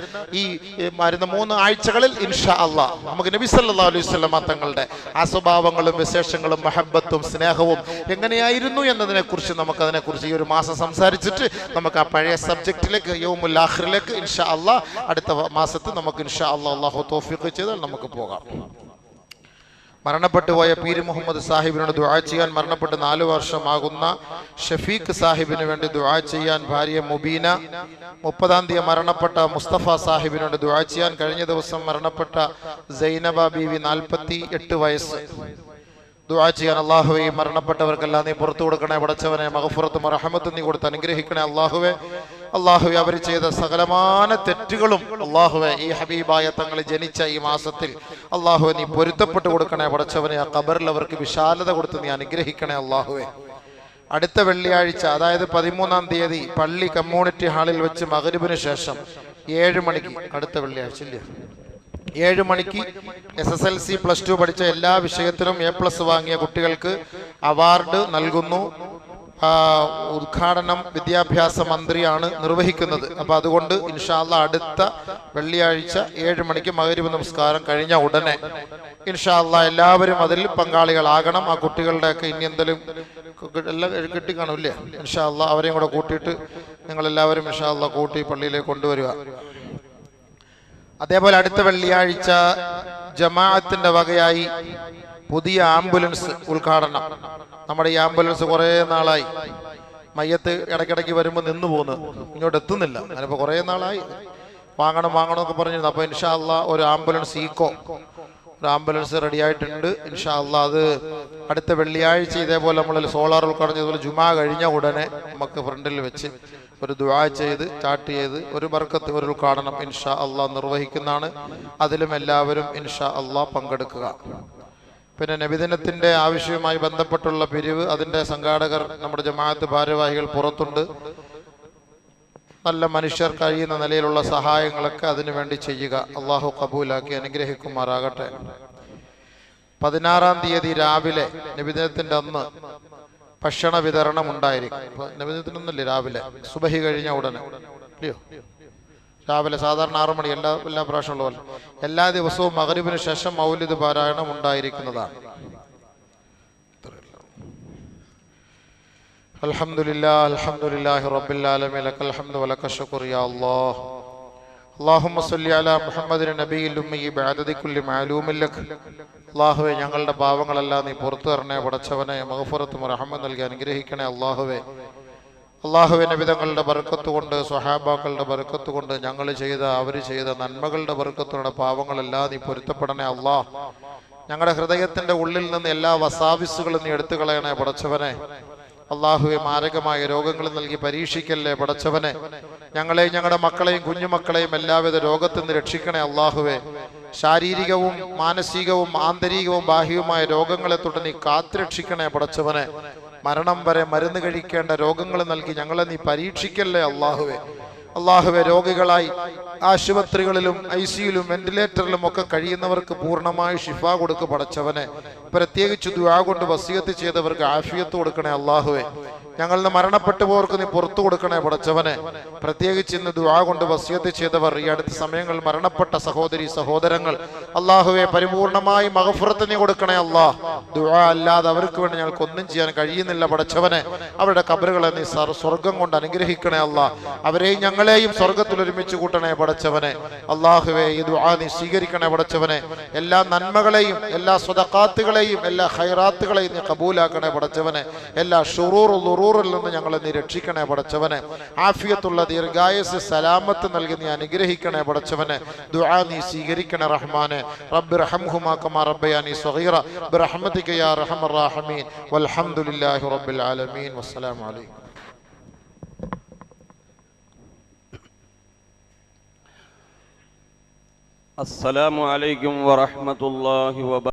3 ആഴ്ചകളിൽ ഇൻഷാ അല്ലാഹ് നമുക്ക് നബി സല്ലല്ലാഹു അലൈഹി വസല്ലം തങ്ങളുടെ ആ സ്വഭാവങ്ങളും വിശേഷങ്ങളും മുഹബ്ബത്തും സ്നേഹവും എങ്ങനെയായിരുന്നു എന്നതിനെക്കുറിച്ച് നമുക്കതിനെക്കുറിച്ച് ഈ ഒരു മാസം സംസാരിച്ചിട്ട് നമുക്ക് ആ പഴയ സബ്ജക്റ്റിലേക്ക് യൗമുൽ ആഖിറിലേക്ക് ഇൻഷാ അല്ലാഹ് അടുത്ത മാസത്തിൽ നമുക്ക് ഇൻഷാ അല്ലാഹ് അല്ലാഹു തൗഫീഖ് ചെയ്താൽ നമുക്ക് പോകാം. മരണപ്പെട്ടു പോയ പീര് മുഹമ്മദ് സാഹിബിനോട് ദുആ ചെയ്യാൻ, മരണപ്പെട്ട് 4 വർഷമാകുന്ന ഷഫീഖ് സാഹിബിന് വേണ്ടി ദുആ ചെയ്യാൻ ഭാര്യ മുബീന, 30-ാം തീയതി മരണപ്പെട്ട മുസ്തഫ സാഹിബിനോട് ദുആ ചെയ്യാൻ, കഴിഞ്ഞ ദിവസം മരണപ്പെട്ട സൈനബ ബീവി 48 വയസ്സ് ദുആ ചെയ്യാൻ. അല്ലാഹുവേ മരണപ്പെട്ടവർക്കെല്ലാം നീ പുറത്തു കൊടുക്കണേ പടച്ചവനെ, മഗ്ഫിറത്തും റഹ്മത്തും നീ കൊടുത്ത് അനുഗ്രഹിക്കണേ അല്ലാഹുവേ. അല്ലാഹുവേ അവർ ചെയ്ത സകലമാന തെറ്റുകളും അല്ലാഹുവേ ഈ ഹബീബായ തങ്ങൾ ജനിച്ച ഈ മാസത്തിൽ അല്ലാഹുവേ നീ പൊരുത്തപ്പെട്ടു കൊടുക്കണേ പടച്ചവനെ. ആ ഖബറിൽ അവർക്ക് വിശാലത കൊടുത്ത് നീ അനുഗ്രഹിക്കണേ അല്ലാഹുവേ. അടുത്ത വെള്ളിയാഴ്ച അതായത് 13-ാം തീയതി പള്ളി കമ്മ്യൂണിറ്റി ഹാളിൽ വെച്ച് മഗ്രിബിന് ശേഷം 7 മണിക്ക്, അടുത്ത വെള്ളിയാഴ്ച ഇല്ലേ, 7 മണിക്ക് SSLC +2 പഠിച്ച എല്ലാ വിഷയത്തിലും A+ വാങ്ങിയ കുട്ടികൾക്ക് അവാർഡ് നൽകുന്നു. ഉദ്ഘാടനം വിദ്യാഭ്യാസ മന്ത്രിയാണ് നിർവഹിക്കുന്നത്. അപ്പോൾ അതുകൊണ്ട് ഇൻഷാ അല്ലാഹ് അടുത്ത വെള്ളിയാഴ്ച 7 മണിക്ക് മഗ്രിബ് നമസ്കാരം കഴിഞ്ഞ ഉടനെ ഇൻഷാ അല്ലാഹ് എല്ലാവരും അതിൽ പങ്കാളികളാകണം. ആ കുട്ടികളുടെയൊക്കെ ഇനി എന്തെങ്കിലും എല്ലാം കിട്ടിക്കാണൂല്ലേ, ഇൻഷാ അല്ലാഹ് അവരെയും കൂടെ കൂട്ടിയിട്ട് നിങ്ങളെല്ലാവരും ഇൻഷാ അല്ലാഹ് കൂട്ടി പള്ളിയിലേക്ക് കൊണ്ടുവരിക. അതേപോലെ അടുത്ത വെള്ളിയാഴ്ച ജമാഅത്തിന്റെ വകയായി പുതിയ ആംബുലൻസ് ഉദ്ഘാടനം. നമ്മുടെ ഈ ആംബുലൻസ് കുറേ നാളായി മയ്യത്ത് ഇടയ്ക്കിടയ്ക്ക് വരുമ്പോൾ നിന്ന് പോകുന്നു, ഇങ്ങോട്ട് എത്തുന്നില്ല. ഞാനിപ്പോൾ കുറേ നാളായി വാങ്ങണം എന്നൊക്കെ പറഞ്ഞിരുന്നു. അപ്പോൾ ഇൻഷാ അല്ലാഹ് ഒരു ആംബുലൻസ് ഈക്കോ ഒരു ആംബുലൻസ് റെഡി ആയിട്ടുണ്ട്. ഇൻഷാ അല്ലാഹ് അത് അടുത്ത വെള്ളിയാഴ്ച ഇതേപോലെ നമ്മൾ സോളാർ ഉദ്ഘാടനം ചെയ്തതുപോലെ ജുമാ കഴിഞ്ഞ ഉടനെ നമുക്ക് ഫ്രണ്ടിൽ വെച്ച് ഒരു ദുആ ചെയ്ത് സ്റ്റാർട്ട് ചെയ്ത് ഒരു ബർക്കത്ത് ഒരു ഉദ്ഘാടനം ഇൻഷാ അല്ലാഹ് നിർവഹിക്കുന്നതാണ്. അതിലും എല്ലാവരും ഇൻഷാ അല്ലാഹ് പങ്കെടുക്കുക. പിന്നെ നബിദിനത്തിൻ്റെ ആവശ്യവുമായി ബന്ധപ്പെട്ടുള്ള പിരിവ് അതിൻ്റെ സംഘാടകർ നമ്മുടെ ജമാഅത്ത് ഭാരവാഹികൾ പുറത്തുണ്ട്. നല്ല മനുഷ്യർ കഴിയുന്ന നിലയിലുള്ള സഹായങ്ങളൊക്കെ അതിനു വേണ്ടി ചെയ്യുക. അള്ളാഹു കബൂലാക്കി അനുഗ്രഹിക്കുമാറാകട്ടെ. 16-ാം തീയതി രാവിലെ നബിദിനത്തിൻ്റെ അന്ന് ഭക്ഷണ വിതരണം ഉണ്ടായിരിക്കും. നബിദിനത്തിനൊന്നല്ലേ രാവിലെ സുബഹി കഴിഞ്ഞ ഉടനെ അല്ലയോ, രാവിലെ സാധാരണ 6 മണി എല്ലാ പ്രാവശ്യം ഉള്ള പോലെ എല്ലാ ദിവസവും മഗ്രിബിന് ശേഷം മൗലിദ് പാരായണം ഉണ്ടായിരിക്കുന്നതാണ്. അൽഹംദുലില്ലാഹ് അൽഹംദുലില്ലാഹി റബ്ബിൽ ആലമീൻ ലക്കൽ ഹംദു വലക ശുക്ർ യാ അല്ലാഹ്. അല്ലാഹുമ്മ സ്വല്ലി അലാ മുഹമ്മദിൻ നബിയിൽ ഉമ്മി ബഅദദി കുല്ലി മഅലൂമിൻ ലക്. അല്ലാഹുവേ ഞങ്ങളുടെ പാവങ്ങളെല്ലാം നീ പുറത്തു തരണേ പടച്ചവനെ, മഗ്ഫിറത്തും റഹ്മത്തും നൽകി അനുഗ്രഹിക്കണേ അല്ലാഹുവേ. അല്ലാഹുവേ നബിതങ്ങളുടെ ബർക്കത്ത് കൊണ്ട് സ്വഹാബാക്കളുടെ ബർക്കത്ത് കൊണ്ട് ഞങ്ങൾ ചെയ്ത അവർ ചെയ്ത നന്മകളുടെ ബർക്കത്തോടെ പാവങ്ങളെല്ലാം നീ പൊരുത്തപ്പെടണേ അല്ലാഹ്. ഞങ്ങളുടെ ഹൃദയത്തിന്റെ ഉള്ളിൽ നിന്ന് എല്ലാ വസാവിസുകളും നീ എടുത്തു കളയണേ പടച്ചവനെ. അല്ലാഹുവേ മാരകമായ രോഗങ്ങൾ നൽകി പരീക്ഷിക്കല്ലേ പടച്ചവനെ. ഞങ്ങളെയും ഞങ്ങളുടെ മക്കളെയും കുഞ്ഞുമക്കളെയും എല്ലാവിധ രോഗത്തിൽ നിന്ന് രക്ഷിക്കണേ അല്ലാഹുവേ. ശാരീരികവും മാനസികവും ആന്തരികവും ബാഹ്യവുമായ രോഗങ്ങളെ തൊട്ട് നീ കാത്തുരക്ഷിക്കണേ പടച്ചവനെ. മരണം വരെ മരുന്ന് കഴിക്കേണ്ട രോഗങ്ങൾ നൽകി ഞങ്ങളെ നീ പരീക്ഷിക്കല്ലേ അല്ലാഹുവേ. അല്ലാഹുവേ രോഗികളായി ആശുപത്രികളിലും ICUലും വെന്റിലേറ്ററിലും ഒക്കെ കഴിയുന്നവർക്ക് പൂർണ്ണമായി ശിഫ കൊടുക്ക് പടച്ചവനെ. പ്രത്യേകിച്ച് ദുആ കൊണ്ട് വസിയത്ത് ചെയ്തവർക്ക് ആഫിയത്ത് കൊടുക്കണേ അല്ലാഹുവേ. ഞങ്ങളിൽ നിന്ന് മരണപ്പെട്ടു പോർക്ക് നീ പുറത്തു കൊടുക്കണേ പടച്ചവനെ. പ്രത്യേകിച്ച് ഇന്ന് ദുആ കൊണ്ട് വസിയത്ത് ചെയ്തവർ, ഈ അടുത്ത സമയങ്ങളിൽ മരണപ്പെട്ട സഹോദരി സഹോദരങ്ങൾ അല്ലാഹുവേ പരിപൂർണമായി മഗ്ഫിറത്ത് നീ കൊടുക്കണേ അല്ലാഹ്. ദുആ അല്ലാതെ അവർക്ക് വേണ്ടി ഞങ്ങൾക്ക് ഒന്നും ചെയ്യാൻ കഴിയുന്നില്ല പടച്ചവനെ. അവരുടെ ഖബറുകളെ നീ സ്വർഗം കൊണ്ട് അനുഗ്രഹിക്കണേ അല്ലാഹ്. അവരെയും ഞങ്ങളെയും സ്വർഗത്തിൽ ഒരുമിച്ച് കൂട്ടണേ പടച്ചവനെ. അല്ലാഹുവേ ഈ ദുആ നീ സ്വീകരിക്കണേ പടച്ചവനെ. എല്ലാ നന്മകളെയും എല്ലാ സ്വദഖാത്തുകളെയും എല്ലാ ഖൈറാത്തുകളെയും നീ കബൂലാക്കണേ പടച്ചവനെ. എല്ലാ ഷുറൂറിൽ നിന്ന് ഞങ്ങളെ നീ രക്ഷിക്കണേ പടച്ചവനെ. ആഫിയത്തുള്ള ദീർഘായുസ് സലാമത്ത് നൽകി നീ അനുഗ്രഹിക്കണേ പടച്ചവനെ. ദുആ നീ സ്വീകരിക്കണേ റഹ്മാനെ. റബ്ബിർഹംഹുമാ കമാ റബ്ബയാനി സ്വഗീറ ബിറഹ്മതിക യാ അർഹമർ റഹീമീൻ. വൽഹംദുലില്ലാഹി റബ്ബിൽ ആലമീൻ. വസ്സലാമു അലൈക്കും. അസ്സലാമു അലൈക്കും വറഹ്മത്തുള്ളാഹി വബറകാതുഹു.